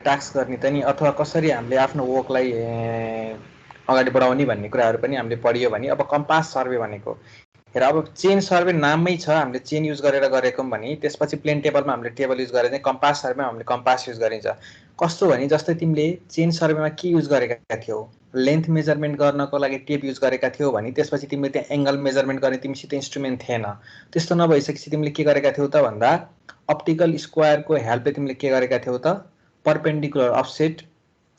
Task गर्ने त नि अथवा कसरी हामीले आफ्नो वर्कलाई अगाडि बढाउने भन्ने कुराहरू पनि हामीले पढियो भने अब कम्पास सर्वे भनेको हेर अब चेन सर्वे नाममै छ हामीले चेन युज गरेर गरेको भने त्यसपछि प्लेन टेबलमा हामीले टेबल युज गरेर चाहिँ कम्पास सर्वेमा हामीले कम्पास युज गरिन्छ। कस्तो भने जस्तै तिमीले चेन सर्वेमा के युज गरेका थियौ लेन्थ मेजरमेन्ट गर्नको लागि टेप युज गरेका थियौ भने त्यसपछि तिमीले त्यहाँ एङ्गल मेजरमेन्ट गर्ने तिमीसित इन्स्ट्रुमेन्ट थिएन। त्यस्तो नभइसकेपछि तिमीले के गरेका थियौ त भन्दा अप्टिकल स्क्वायरको हेल्पले तिमीले के गरेका थियौ त परपेन्डिकुलर अफसेट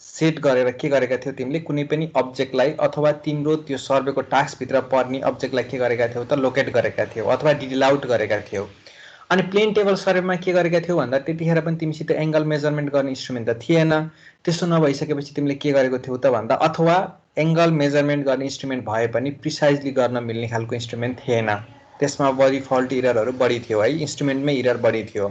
सेट गरेर के गरेका थियौ तिमीले कुनै पनि अब्जेक्टलाई अथवा तिम्रो त्यो सर्वेको टास्कभित्र पर्ने अब्जेक्टलाई के गरेका थियौ त लोकेट गरेका थियौ अथवा डिटेल आउट गरेका थियौ। अनि प्लेन टेबल सर्वेमा के गरेका थियौ भन्दा त्यतिखेर पनि तिमीसित एङ्गल मेजरमेन्ट गर्ने इन्स्ट्रुमेन्ट त थिएन। त्यसो नभइसकेपछि तिमीले के गरेको थियौ त भन्दा अथवा एङ्गल मेजरमेन्ट गर्ने इन्स्ट्रुमेन्ट भए पनि प्रिसाइजली गर्न मिल्ने खालको इन्स्ट्रुमेन्ट थिएन। त्यसमा बढी फल्ट इररहरू बढी थियो है, इन्स्ट्रुमेन्टमै इरर बढी थियो।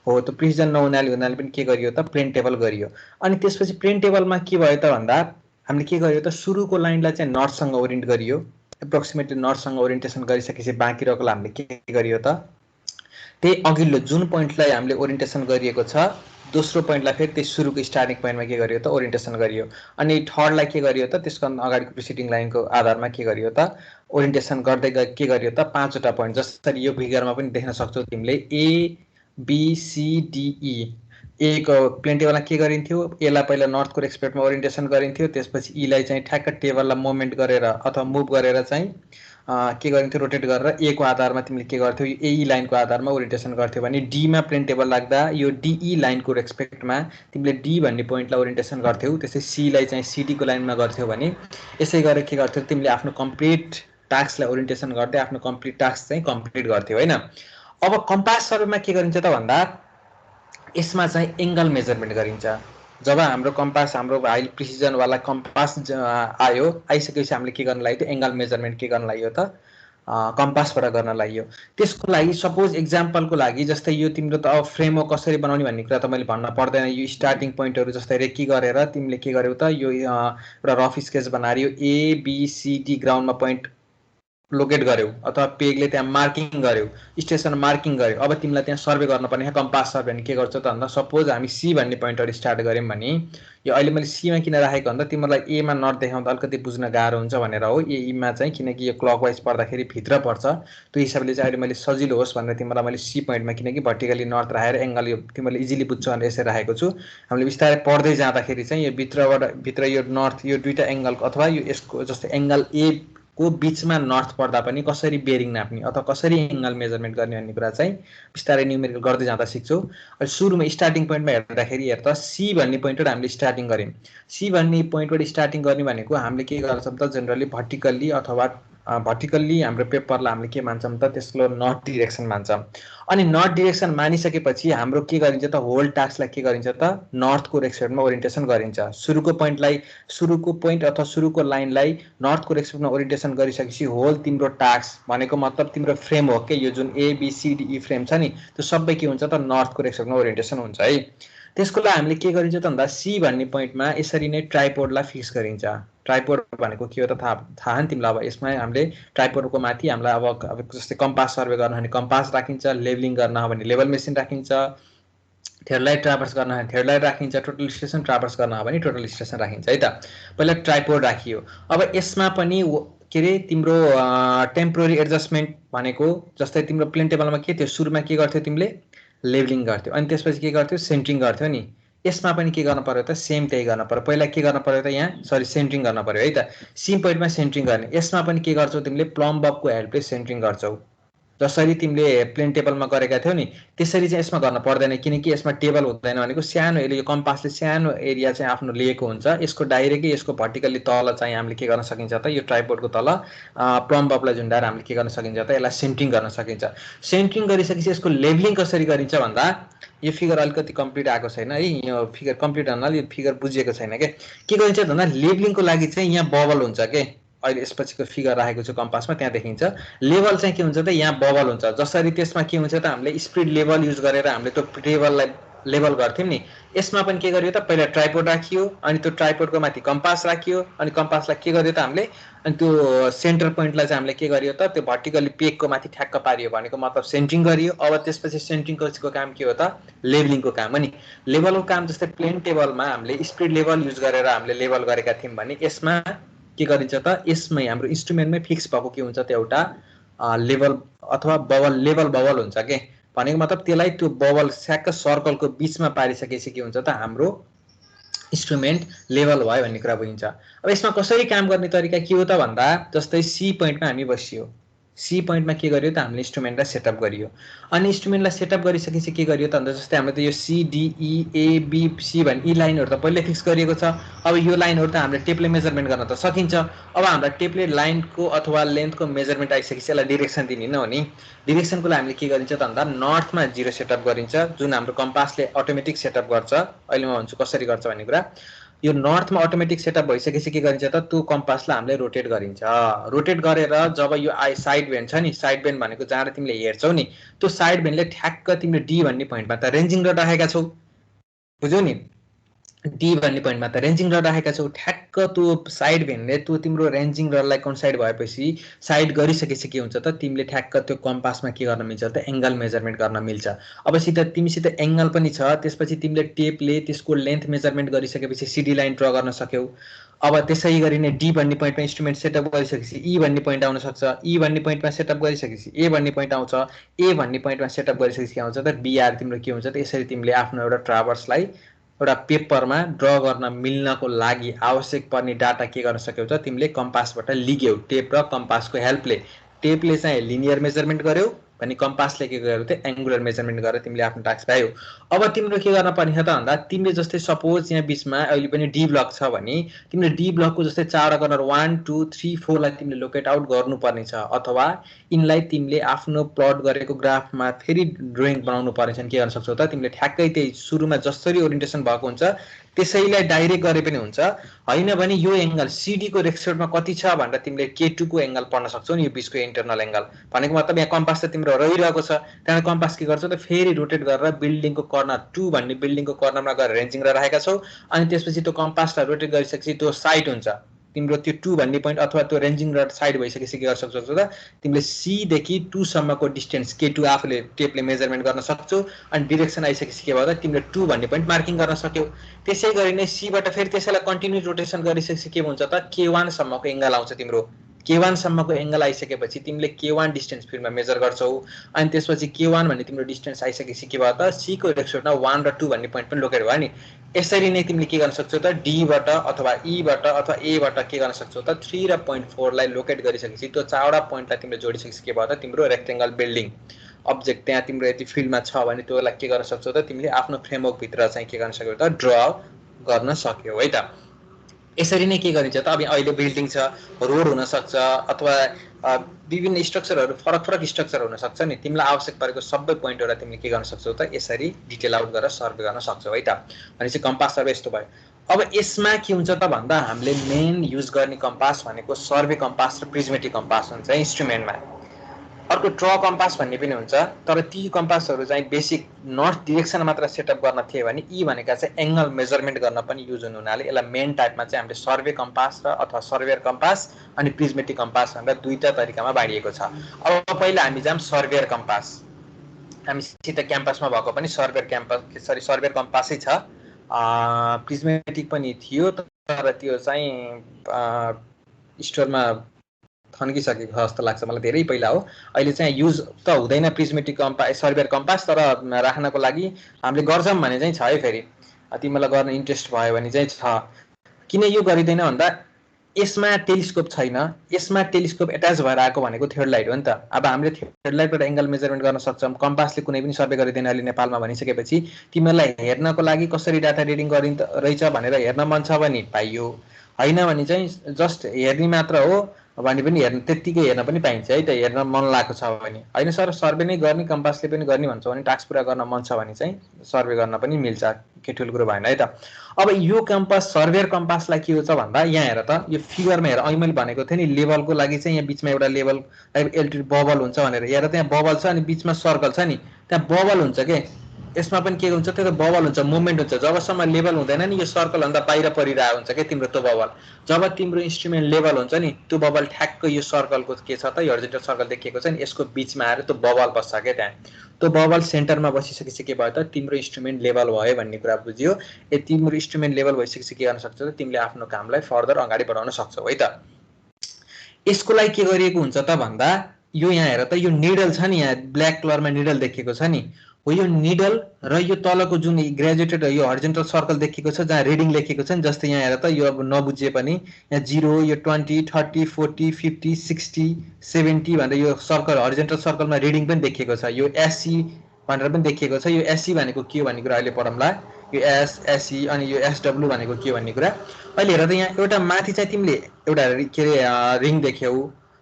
हो त्यो प्रिसिजन नहुनाले पनि के गरियो त प्लेन टेबल गरियो। अनि त्यसपछि प्लेन टेबलमा के भयो त भन्दा हामीले के गरियो त सुरुको लाइनलाई चाहिँ नर्थसँग ओरिएन्ट गरियो। एप्रोक्सिमेटली नर्थसँग ओरिएन्टेसन गरिसकेपछि बाँकी रहेकोलाई हामीले के गरियो त त्यही अघिल्लो जुन पोइन्टलाई हामीले ओरिएन्टेसन गरिएको छ दोस्रो पोइन्टलाई फेरि त्यही सुरुको स्टार्टिङ पोइन्टमा के गरियो त ओरिएन्टेसन गरियो। अनि थर्डलाई के गरियो त त्यसको अगाडिको प्रिसिडिङ लाइनको आधारमा के गरियो त ओरिएन्टेसन गर्दै के गरियो त 5वटा पोइन्ट जसरी यो फिगरमा पनि देख्न सक्छौ तिमीले ABCDE। ए को प्लेन टेबलमा के गरिन्थ्यो एलाई पहिला नर्थको रेस्पेक्टमा ओरिएन्टेसन गरिन्थ्यो त्यसपछि ईलाई चाहिँ ठ्याक्क टेबललाई मुभमेन्ट गरेर अथवा मुभ गरेर चाहिँ के गरिन्थ्यो रोटेट गरेर ए को आधारमा तिमीले के गर्थ्यौ एई लाइनको आधारमा ओरिएन्टेसन गर्थ्यौ भने डीमा प्लेन टेबल लाग्दा यो डीई लाइनको रेस्पेक्टमा तिमीले डी भन्ने पोइन्टलाई ओरिएन्टेसन गर्थ्यौ। त्यसै सीलाई चाहिँ सीडीको लाइनमा गर्थ्यौ भने यसै गरेर के गर्थ्यौ तिमीले आफ्नो कम्प्लिट टास्कलाई ओरिएन्टेसन गर्दै आफ्नो कम्प्लिट टास्क चाहिँ कम्प्लिट गर्थ्यौ हैन। अब कम्पास सर्वेमा के गरिन्छ त भन्दा यसमा चाहिँ एङ्गल मेजरमेन्ट गरिन्छ। जब हाम्रो कम्पास हाम्रो हाई प्रिसिजनवाला कम्पास आयो आइसकेपछि हामीले के गर्न लाग्यो त एङ्गल मेजरमेन्ट के गर्न लाग्यो त कम्पासबाट गर्न लाग्यो। त्यसको लागि सपोज एक्जाम्पलको लागि जस्तै यो तिम्रो त अब फ्रेमवर्क कसरी बनाउने भन्ने कुरा त मैले भन्न पर्दैन। यो स्टार्टिङ पोइन्टहरू जस्तै रेकी गरेर तिमीले के गर्यौ त यो एउटा रफ स्केच बनाएर यो ABCD ग्राउन्डमा पोइन्ट लोकेट गर्यौ अथवा पेगले त्यहाँ मार्किङ गर्यौ स्टेसन मार्किङ गर्यौ। अब तिमीलाई त्यहाँ सर्वे गर्नुपर्ने कम्पास सर्वे भने के गर्छ त भन्दा सपोज हामी सी भन्ने पोइन्टहरू स्टार्ट गऱ्यौँ भने यो अहिले मैले सीमा किन राखेको भन्दा तिमीलाई एमा नट देखाउँदा अलिकति बुझ्न गाह्रो हुन्छ भनेर हो। एईमा चाहिँ किनकि यो क्लकवाइज पर्दाखेरि भित्र पर्छ त्यो हिसाबले चाहिँ अहिले मैले सजिलो होस् भनेर तिमीलाई मैले सी पोइन्टमा किनकि भर्टिकली नर्थ राखेर एङ्गल यो तिमीले इजिली बुझ्छौ भनेर यसरी राखेको छु। हामीले बिस्तारै पढ्दै जाँदाखेरि चाहिँ यो भित्र यो नर्थ यो दुईटा एङ्गल अथवा यो यसको जस्तै एङ्गल ए को बीचमा नर्थ पर्दा पनि कसरी बेरिङ नाप्ने अथवा कसरी एङ्गल मेजरमेन्ट गर्ने भन्ने कुरा चाहिँ बिस्तारै न्युमेरिकल गर्दै जाँदा सिक्छौ। अहिले सुरुमा स्टार्टिङ पोइन्टमा हेर्दाखेरि हेर त सी भन्ने पोइन्टबाट हामीले स्टार्टिङ गऱ्यौँ। सी भन्ने पोइन्टबाट स्टार्टिङ गर्ने भनेको हामीले के गर्छौँ त जेनरली भर्टिकल्ली अथवा भर्टिकल्ली हाम्रो पेपरलाई हामीले के मान्छौँ त त्यसको नर्थ डिरेक्सन मान्छौँ। अनि नर्थ डिरेक्सन मानिसकेपछि हाम्रो के गरिन्छ त होल टास्कलाई के गरिन्छ त नर्थको रेस्पेक्टमा ओरिएन्टेसन गरिन्छ। सुरुको पोइन्ट अथवा सुरुको लाइनलाई नर्थको रेस्पेक्टमा ओरिएन्टेसन गरिसकेपछि होल तिम्रो टास्क भनेको मतलब तिम्रो फ्रेमवर्क के यो जुन ABCDE फ्रेम छ नि त्यो सबै के हुन्छ त नर्थको रेस्पेक्टमा ओरिएन्टेसन हुन्छ है। त्यसको लागि हामीले के गरिन्छ त भन्दा सी भन्ने पोइन्टमा यसरी नै ट्राइपोडलाई फिक्स गरिन्छ। ट्राइपोड भनेको के हो त थाहा नि तिमीलाई। अब यसमा हामीले ट्राइपोडको माथि हामीलाई अब जस्तै कम्पास सर्वे गर्न भने कम्पास राखिन्छ, लेभलिङ गर्न हो भने लेभल मेसिन राखिन्छ, थेडलाइट ट्राभर्स गर्न हो भने थेडलाइट राखिन्छ, टोटल स्टेसन ट्राभर्स गर्न हो भने टोटल स्टेसन राखिन्छ है त। पहिला ट्राइपोड राखियो। अब यसमा पनि के अरे तिम्रो टेम्पोररी एडजस्टमेन्ट भनेको जस्तै तिम्रो प्लेन टेबलमा के थियो सुरुमा के गर्थ्यौ तिमीले लेभलिङ गर्थ्यौ अनि त्यसपछि के गर्थ्यौ सेन्टरिङ गर्थ्यौ नि। यसमा पनि के गर्न पर्यो त सेम त्यही गर्न पर्यो। पहिला के गर्न पर्यो त यहाँ सेन्टरिङ गर्न पर्यो है त। सी पोइन्टमा सेन्टरिङ गर्ने। यसमा पनि के गर्छौ तिमीले प्लम बबको हेल्पले सेन्टरिङ गर्छौ जसरी तिमीले प्लेन टेबलमा गरेका थियौ नि त्यसरी चाहिँ यसमा गर्न पर्दैन किनकि यसमा टेबल हुँदैन भनेको सानो यो कम्पासले सानो एरिया चाहिँ आफ्नो लिएको हुन्छ। यसको डाइरेक्टली यसको भर्टिकल्ली तल चाहिँ हामीले के गर्न सकिन्छ त यो ट्राइपोडको तल प्लम बबलाई झुन्डाएर हामीले के गर्न सकिन्छ त यसलाई सेन्टरिङ गर्न सकिन्छ। सेन्टरिङ गरिसकेपछि यसको लेभलिङ कसरी गरिन्छ भन्दा यो फिगर अलिकति कम्प्लिट आएको छैन है। यो फिगर कम्प्लिट हुनाले यो फिगर बुझिएको छैन के गरिन्छ भन्दा लेभलिङको लागि चाहिँ यहाँ बबल हुन्छ के अहिले यसपछिको फिगर राखेको छु कम्पासमा त्यहाँ देखिन्छ। लेभल चाहिँ के हुन्छ त यहाँ बबल हुन्छ जसरी त्यसमा के हुन्छ त हामीले स्पिड लेभल युज गरेर हामीले त्यो टेबललाई लेभल गर्थ्यौँ नि, यसमा पनि के गरियो त पहिला ट्राइपोड राखियो, अनि त्यो ट्राइपोडको माथि कम्पास राखियो, अनि कम्पासलाई के गरियो त हामीले, अनि त्यो सेन्टर पोइन्टलाई चाहिँ हामीले के गरियो त त्यो भर्टिकली पेगको माथि ठ्याक्क पारियो, भनेको मतलब सेन्ट्रिङ गरियो। अब त्यसपछि सेन्ट्रिङ पछिको काम के हो त लेभलिङको काम हो नि। लेभलको काम जस्तै प्लेन टेबलमा हामीले स्पिड लेभल युज गरेर हामीले लेभल गरेका थियौँ भने यसमा के गरिन्छ त यसमै हाम्रो इन्स्ट्रुमेन्टमै फिक्स भएको के हुन्छ त एउटा लेभल अथवा बबल, लेभल बबल हुन्छ के, भनेको मतलब त्यसलाई त्यो बबल स्याक्क सर्कलको बिचमा पारिसकेपछि के हुन्छ त हाम्रो इन्स्ट्रुमेन्ट लेभल भयो भन्ने कुरा बुझिन्छ। अब यसमा कसरी काम गर्ने तरिका के हो त भन्दा जस्तै सी पोइन्टमा हामी बसियो, सी पोइन्टमा के गरियो त हामीले इन्स्ट्रुमेन्टलाई सेटअप गरियो, अनि इन्स्ट्रुमेन्टलाई सेटअप गरिसकेपछि के गरियो त भन्दा जस्तै हामीले त यो CDEABC भन्ने यी लाइनहरू त पहिल्यै फिक्स गरिएको छ। अब यो लाइनहरू त हामीले टेपले मेजरमेन्ट गर्न त सकिन्छ। अब हाम्रो टेपले लाइनको अथवा लेन्थको मेजरमेन्ट आइसकेपछि यसलाई डिरेक्सन दिने न हो नि, डिरेक्सनको लागि हामीले के गरिन्छ त भन्दा नर्थमा 0 सेटअप गरिन्छ, जुन हाम्रो कम्पासले अटोमेटिक सेटअप गर्छ। अहिले म भन्छु कसरी गर्छ भन्ने कुरा। यो नर्थमा अटोमेटिक सेटअप भइसकेपछि के गरिन्छ त त्यो कम्पासलाई हामीले रोटेट गरिन्छ। रोटेट गरेर जब यो साइड बेन्ड छ नि, साइड बेन्ड भनेको जहाँ तिमीले हेर्छौ नि त्यो साइड बेन्डले ठ्याक्क तिमीले डी भन्ने पोइन्टमा त रेन्जिङ रड राखेका छौ, बुझ्यौ नि, डी भन्ने पोइन्टमा त रेन्जिङ रड राखेका छौ, ठ्याक्क त्यो साइड भेन्डले त्यो तिम्रो रेन्जिङ रडलाई कन्साइड भएपछि साइड गरिसकेपछि के हुन्छ त तिमीले ठ्याक्क त्यो कम्पासमा के गर्न मिल्छ त एङ्गल मेजरमेन्ट गर्न मिल्छ। अब तिमीसित एङ्गल पनि छ, त्यसपछि तिमीले टेपले त्यसको लेन्थ मेजरमेन्ट गरिसकेपछि सिडी लाइन ड्र गर्न सक्यौ। अब त्यसै गरी नै डी भन्ने पोइन्टमा इन्स्ट्रुमेन्ट सेटअप गरिसकेपछि ई भन्ने पोइन्ट आउन सक्छ, ई भन्ने पोइन्टमा सेटअप गरिसकेपछि ए भन्ने पोइन्ट आउँछ, ए भन्ने पोइन्टमा सेटअप गरिसकेपछि के आउँछ त बिआर तिम्रो के हुन्छ त। यसरी तिमीले आफ्नो एउटा ट्राभर्सलाई एउटा पेपरमा ड्र गर्न मिल्नको लागि आवश्यक पर्ने डाटा के गर्न सक्यौ त तिमीले कम्पासबाट लिग्यौ, टेप र कम्पासको हेल्पले। टेपले चाहिँ लिनियर मेजरमेन्ट गर्यौ भने कम्पासले के गर्यो त एङ्गुलर मेजरमेन्ट गरेर तिमीले आफ्नो टास्क पायौ। अब तिम्रो के गर्न पर्ने छ त भन्दा तिमीले जस्तै सपोज यहाँ बिचमा अहिले पनि डी ब्लक छ भने तिमीले डी ब्लकको जस्तै 4 कर्नर 1 2 3 4 लाई तिमीले लोकेट आउट गर्नुपर्ने छ, अथवा यिनलाई तिमीले आफ्नो प्लट गरेको ग्राफमा फेरि ड्रइङ बनाउनु पर्ने छ। के गर्न सक्छौ त तिमीले ठ्याक्कै त्यही सुरुमा जसरी ओरिएन्टेसन भएको हुन्छ त्यसैलाई डाइरेक्ट गरे पनि हुन्छ, हैन भने यो एङ्गल सीडी को रेक्सोडमा कति छ भनेर तिमीले K2 को एङ्गल पढ्न सक्छौ नि, यो बिचको इन्टरनल एङ्गल। भनेको मतलब यहाँ कम्पास त तिम्रो रहिरहेको छ, त्यहाँ कम्पास के गर्छ त फेरि रोटेट गरेर बिल्डिङको कर्नर 2 भन्ने बिल्डिङको कर्नरमा गएर रेन्जिङ राखेका छौ, अनि त्यसपछि त्यो कम्पासलाई रोटेट गरिसकेपछि त्यो साइड हुन्छ तिम्रो त्यो 2 भन्ने पोइन्ट अथवा त्यो रेन्जिङ रड साइड भइसकेपछि के गर्न सक्छौ त तिमीले C देखि 2 सम्मको डिस्टेन्स K2 आफूले टेपले मेजरमेन्ट गर्न सक्छौ, अनि डिरेक्सन आइसकेपछि के भयो त तिमीले 2 भन्ने पोइन्ट मार्किङ गर्न सक्यौ। त्यसै गरी नै C बाट फेरि त्यसैलाई कन्टिन्यू रोटेसन गरिसकेपछि के हुन्छ त K1 सम्मको एङ्गल आउँछ तिम्रो। K1 सम्मको एङ्गल आइसकेपछि तिमीले K1 डिस्टेन्स फिल्डमा मेजर गर्छौ, अनि त्यसपछि K1 भन्ने तिम्रो डिस्टेन्स आइसकेपछि के भयो त C को रेक्सोडमा 1 र 2 भन्ने पोइन्ट पनि लोकेट भयो नि। यसरी नै तिमीले के गर्न सक्छौ त D बाट अथवा E बाट अथवा A बाट के गर्न सक्छौ त 3 र 0.4 लाई लोकेट गरिसकेपछि त्यो चारवटा पोइन्टलाई तिमीले जोडिसकेपछि के भयो त तिम्रो रेक्टेंगल बिल्डिङ अब्जेक्ट त्यहाँ तिम्रो यति फिल्डमा छ भने त्यसलाई के गर्न सक्छौ त तिमीले आफ्नो फ्रेमवर्क भित्र चाहिँ के गर्न सक्यौ त ड्र गर्न सक्यौ है त। यसरी नै के गरिन्छ त अब अहिले बिल्डिङ छ, रोड हुन सक्छ, अथवा विभिन्न स्ट्रक्चरहरू फरक फरक स्ट्रक्चर हुन सक्छ नि, तिमीलाई आवश्यक परेको सबै पोइन्टहरु तिमीले के गर्न सक्छौ त यसरी डिटेल आउट गरेर सर्वे गर्न सक्छौ है त। भनेपछि कम्पास सर्वे यस्तो भयो। अब यसमा के हुन्छ त भन्दा हामीले मेन युज गर्ने कम्पास भनेको सर्वे कम्पास र प्रिज्मेटिक कम्पास हुन्छ इन्स्ट्रुमेन्टमा। अर्को ट्र कम्पास भन्ने पनि हुन्छ, तर ती कम्पासहरू चाहिँ बेसिक नर्थ डिरेक्सन मात्र सेटअप गर्न थिए भने यी भनेका चाहिँ एङ्गल मेजरमेन्ट गर्न पनि युज हुने हुनाले यसलाई मेन टाइपमा चाहिँ हामीले सर्वे कम्पास र अथवा सर्वेयर कम्पास अनि प्रिज्मेटिक कम्पास भनेर दुईटा तरिकामा बाँडिएको छ। अब पहिला हामी जाम सर्वेयर कम्पास। हामीसित क्याम्पसमा भएको पनि सर्वेयर कम्पासै छ, प्रिज्मेटिक पनि थियो तर त्यो चाहिँ स्टोरमा थन्किसकेको जस्तो लाग्छ मलाई, धेरै पहिला हो। अहिले चाहिँ युज त हुँदैन प्रिज्मेटिक कम्पास सर्वेयर कम्पास, तर राख्नको लागि हामीले गर्छौँ भने चाहिँ छ है। फेरि तिमीलाई गर्न इन्ट्रेस्ट भयो भने चाहिँ छ। किन यो गरिँदैन भन्दा यसमा टेलिस्कोप छैन, यसमा टेलिस्कोप एट्याच भएर आएको भनेको थ्योडलाइट हो नि त। अब हामीले थ्योडलाइटबाट एङ्गल मेजरमेन्ट गर्न सक्छौँ, कम्पासले कुनै पनि सर्वे गरिँदैन अहिले नेपालमा भनिसकेपछि तिमीलाई हेर्नको लागि कसरी डाटा रिडिङ गरिन्छ रहेछ भनेर हेर्न मन छ भने पाइयो, हैन भने चाहिँ जस्ट हेर्ने मात्र हो भने पनि हेर्न त्यतिकै हेर्न पनि पाइन्छ है त, हेर्न मन लागेको छ भने। हैन सर सर्वे नै गर्ने कम्पासले पनि गर्ने भन्छ भने टास्क पुरा गर्न मन छ भने चाहिँ सर्वे गर्न पनि मिल्छ, के ठुलो कुरो भएन है त। अब यो कम्पास सर्वेयर कम्पासलाई के हुन्छ भन्दा यहाँ हेर त, यो फिगरमा हेर, अहिले मैले भनेको थिएँ नि लेभलको लागि चाहिँ यहाँ बिचमा एउटा लेभल एल्टिट्युड बबल हुन्छ भनेर, हेर त्यहाँ बबल छ अनि बिचमा सर्कल छ नि, त्यहाँ बबल हुन्छ के यसमा पनि के हुन्छ त्यो त बबल हुन्छ, मुभमेन्ट हुन्छ। जबसम्म लेभल हुँदैन नि यो सर्कल भन्दा बाहिर परिरहेको हुन्छ के तिम्रो त्यो बबल। जब तिम्रो इन्स्ट्रुमेन्ट लेभल हुन्छ नि त्यो बबल ठ्याक्क यो सर्कलको के छ त, यो हरिजन्टल सर्कल देखिएको छ नि यसको बिचमा आएर त्यो बबल बस्छ क्या त्यहाँ। त्यो बबल सेन्टरमा बसिसकेपछि के भयो त तिम्रो इन्स्ट्रुमेन्ट लेभल भयो भन्ने कुरा बुझ्यो। ए तिम्रो इन्स्ट्रुमेन्ट लेभल भइसकेपछि के गर्न सक्छौ त तिमीले आफ्नो कामलाई फर्दर अगाडि बढाउन सक्छौ है त। यसको लागि के गरिएको हुन्छ त भन्दा यो यहाँ हेर त यो निडल छ नि, यहाँ ब्ल्याक कलरमा निडल देखिएको छ नि, हो यो निडल र यो तलको जुन ग्रेजुएटेड यो हरिजन्टल सर्कल देखिएको छ जहाँ रिडिङ लेखेको छ नि, जस्तै यहाँ हेर त यो अब नबुझे पनि यहाँ 0 यो 20 30 40 50 60 70 भनेर यो सर्कल हरिजन्टल सर्कलमा रिडिङ पनि देखिएको छ। यो एससी भनेर पनि देखिएको छ। यो एससी भनेको के हो भन्ने कुरा अहिले पढौँला। यो एस एससी अनि यो एसडब्ल्यू भनेको के हो भन्ने कुरा अहिले हेर त। यहाँ एउटा माथि चाहिँ तिमीले एउटा के अरे रिङ देख्यौ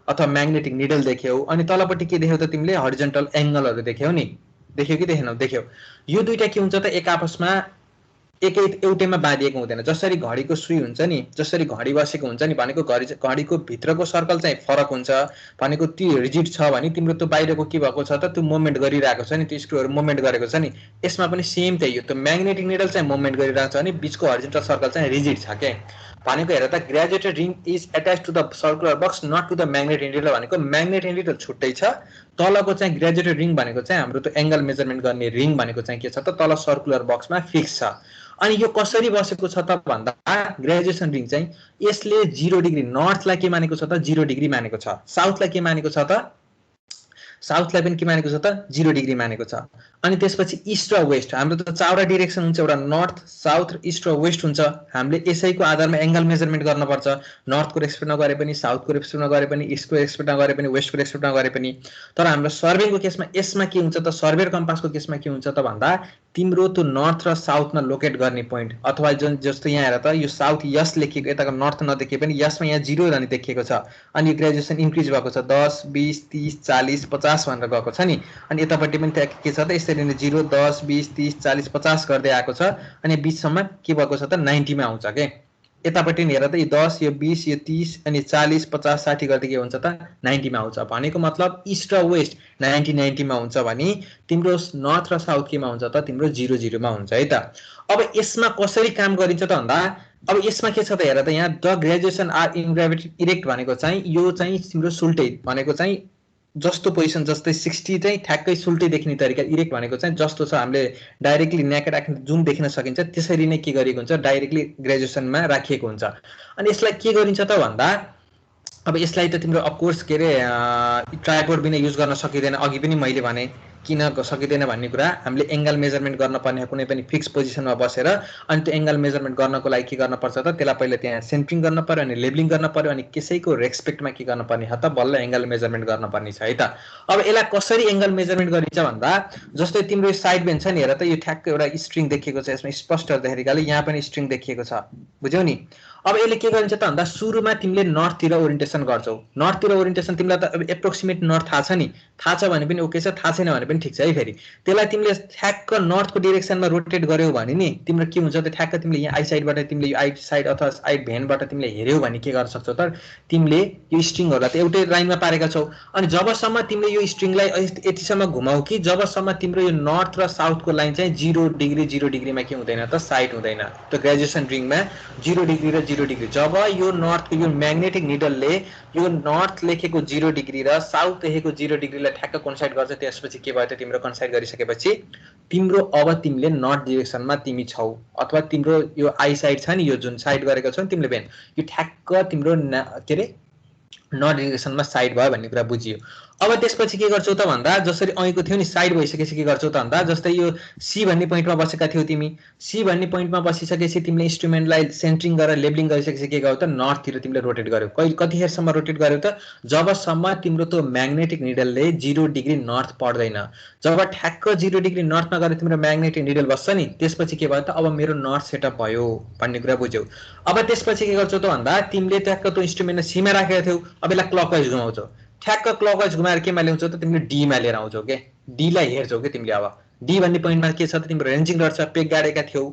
अथवा म्याग्नेटिक निडल देख्यौ अनि तलपट्टि के देख्यौ त तिमीले हरिजन्टल एङ्गलहरू देख्यौ नि, देख्यौ कि देखेनौ? देख्यौ। यो दुईटा के हुन्छ त एक आपसमा एउटैमा बाँधिएको हुँदैन। जसरी घडीको सुई हुन्छ नि, जसरी घडी बसेको हुन्छ नि भनेको घडीको भित्रको सर्कल चाहिँ फरक हुन्छ भनेको त्यो रिजिड छ भने तिम्रो त्यो बाहिरको के भएको छ त त्यो मुभमेन्ट गरिरहेको छ नि, त्यो स्क्रुहरू मुभमेन्ट गरेको छ नि। यसमा पनि सेम त्यही हो, त्यो म्याग्नेटिक निडल चाहिँ मुभमेन्ट गरिरहेको छ भने बिचको हरिजन्टल सर्कल चाहिँ रिजिड छ क्या भनेको। हेर त graduated ring is attach to the circular box not to the magnetic needle भनेको म्याग्नेटिक निडल छुट्टै छ, तलको चाहिँ ग्रेजुएटेड रिङ भनेको चाहिँ हाम्रो त्यो एङ्गल मेजरमेन्ट गर्ने रिङ भनेको चाहिँ के छ त तल सर्कुलर बक्समा फिक्स छ। अनि यो कसरी बसेको छ त भन्दा ग्रेजुएसन रिङ चाहिँ यसले 0 डिग्री नर्थलाई के मानेको छ त 0 डिग्री मानेको छ, साउथलाई के मानेको छ त साउथलाई पनि के मानेको छ त 0 डिग्री मानेको छ। अनि त्यसपछि इस्ट र वेस्ट हाम्रो त चारवटा डिरेक्सन हुन्छ, एउटा नर्थ साउथ इस्ट र वेस्ट हुन्छ। हामीले यसैको आधारमा एङ्गल मेजरमेन्ट गर्नुपर्छ। नर्थको रेस्पेक्टमा गरे पनि साउथको रेस्पेक्टमा गरे पनि इस्टको रेस्पेक्टमा गरे पनि वेस्टको रेस्पेक्टमा गरे पनि। तर हाम्रो सर्भेको केसमा यसमा के हुन्छ त सर्भेयर कम्पासको केसमा के हुन्छ त भन्दा तिम्रो त्यो नर्थ र साउथमा लोकेट गर्ने पोइन्ट अथवा जुन जस्तो यहाँ हेर त यो साउथ यस लेखिएको यताको नर्थ नदेखिए पनि यसमा यहाँ 0 भने देखिएको छ अनि यो ग्रेजुएसन इन्क्रिज भएको छ 10 20 30 40 50 भनेर गएको छ नि। अनि यतापट्टि पनि त्यहाँ के छ त यसरी नै 0 10 20 30 40 50 गर्दै आएको छ अनि बिचसम्म के भएको छ त 90 मा आउँछ के। यतापट्टि हेर त यो 10 यो 20 यो 30 अनि 40 50 60 गर्दै के हुन्छ त 90 मा आउँछ भनेको मतलब इस्ट र वेस्ट 90 मा हुन्छ भने तिम्रो नर्थ र साउथ केमा हुन्छ त तिम्रो 0 0 मा हुन्छ है त। अब यसमा कसरी काम गरिन्छ त भन्दा अब यसमा के छ त हेर त यहाँ द ग्रेजुएसन आर इनग्रेभिटेड इरेक्ट भनेको चाहिँ यो चाहिँ तिम्रो सुल्टै भनेको चाहिँ जस्तो पोजिसन जस्तै 60 चाहिँ ठ्याक्कै सुल्टै देखिने तरिका इरेक्ट भनेको चाहिँ जस्तो छ हामीले डाइरेक्टली नेकेड आँखाले जुन देखिन सकिन्छ त्यसरी नै के गरिएको हुन्छ डाइरेक्टली ग्रेजुएसनमा राखिएको हुन्छ। अनि यसलाई के गरिन्छ त भन्दा अब यसलाई त तिम्रो अफकोर्स के अरे ट्राइपोड बिना युज गर्न सकिँदैन, अघि पनि मैले भने किन सकिँदैन भन्ने कुरा हामीले एङ्गल मेजरमेन्ट गर्न पर्ने कुनै पनि फिक्स पोजिसनमा बसेर अनि त्यो एङ्गल मेजरमेन्ट गर्नको लागि के गर्न पर्छ त त्यसलाई पहिला त्यहाँ सेन्टरिङ गर्न पर्यो अनि लेबलिङ गर्न पर्यो अनि कसैको रेस्पेक्टमा के गर्न पर्ने हो त बल्ल एङ्गल मेजरमेन्ट गर्न पर्ने छ है त। अब यसलाई कसरी एङ्गल मेजरमेन्ट गरिन्छ भन्दा जस्तै तिम्रो साइड बेन्च छ नि हेर त यो ठ्याक्क एउटा स्ट्रिङ देखिएको छ, यसमा स्पष्ट तरिकाले यहाँ पनि स्ट्रिङ देखिएको छ बुझ्यौ नि। अब यसले के गरिन्छ त भन्दा सुरुमा तिमीले नर्थतिर ओरिएन्टेसन गर्छौ, नर्थतिर ओरिएन्टेसन तिमीलाई त एप्रोक्सिमेट नर्थ थाहा छ नि, थाहा छ भने पनि ओके छ, थाहा छैन भने पनि ठिक छ है। फेरि त्यसलाई तिमीले ठ्याक्क नर्थको डिरेक्सनमा रोटेट गर्यौ भने नि तिम्रो के हुन्छ त ठ्याक्क तिमीले यहाँ आई साइडबाट तिमीले यो आई साइड अथवा साइड भेनबाट तिमीले हेऱ्यौ भने के गर्न सक्छौ त तिमीले यो स्ट्रिङहरूलाई त एउटै लाइनमा पारेका छौ अनि जबसम्म तिमीले यो स्ट्रिङलाई यतिसम्म घुमाऊ कि जबसम्म तिम्रो यो नर्थ र साउथको लाइन चाहिँ 0 डिग्रीमा के हुँदैन त साइड हुँदैन। त्यो ग्रेजुएसन रिङमा 0 डिग्री र 0 डिग्री जब यो नर्थको यो म्याग्नेटिक निडलले यो नर्थ लेखेको 0 डिग्री र साउथ लेखेको 0 डिग्रीलाई ठ्याक्क कन्साइड गर्छ त्यसपछि के भयो त तिम्रो कन्साइड गरिसकेपछि तिम्रो अब तिमीले नर्थ डिरेक्सनमा तिमी छौ अथवा तिम्रो यो आई साइड छ नि यो जुन साइड गरेको छौ नि तिमीले बेन यो ठ्याक्क तिम्रो के अरे नर्थ डिरेक्सनमा साइड भयो भन्ने कुरा बुझियो। अब त्यसपछि के गर्छौ त भन्दा जसरी अघिको थियो नि साइड भइसकेपछि के गर्छौ त भन्दा जस्तै यो सी भन्ने पोइन्टमा बसेका थियौ तिमी, सी भन्ने पोइन्टमा बसिसकेपछि तिमीले इन्स्ट्रुमेन्टलाई सेन्टरिङ गरेर लेबलिङ गरिसकेपछि के गर्यौ त नर्थतिर तिमीले रोटेट गर्यौ। कतिखेरसम्म रोटेट गर्यौ त जबसम्म तिम्रो त्यो म्याग्नेटिक निडलले 0 डिग्री नर्थ पढ्दैन। जब ठ्याक्क 0 डिग्री नर्थमा गएर तिम्रो म्याग्नेटिक निडल बस्छ नि त्यसपछि के भयो त अब मेरो नर्थ सेटअप भयो भन्ने कुरा बुझ्यौ। अब त्यसपछि के गर्छौ त भन्दा तिमीले ठ्याक्क त्यो इन्स्ट्रुमेन्टलाई सीमा राखेका थियौ, अब यसलाई क्लकवाइज घुमाउँछौ, ठ्याक्क क्लकवाइज घुमाएर केमा ल्याउँछौ त तिमीले डीमा लिएर आउँछौ के, डीलाई हेर्छौ के तिमीले। अब डी भन्ने पोइन्टमा के छ त तिम्रो रेन्जिङ रड छ, पेग गाडेका थियौ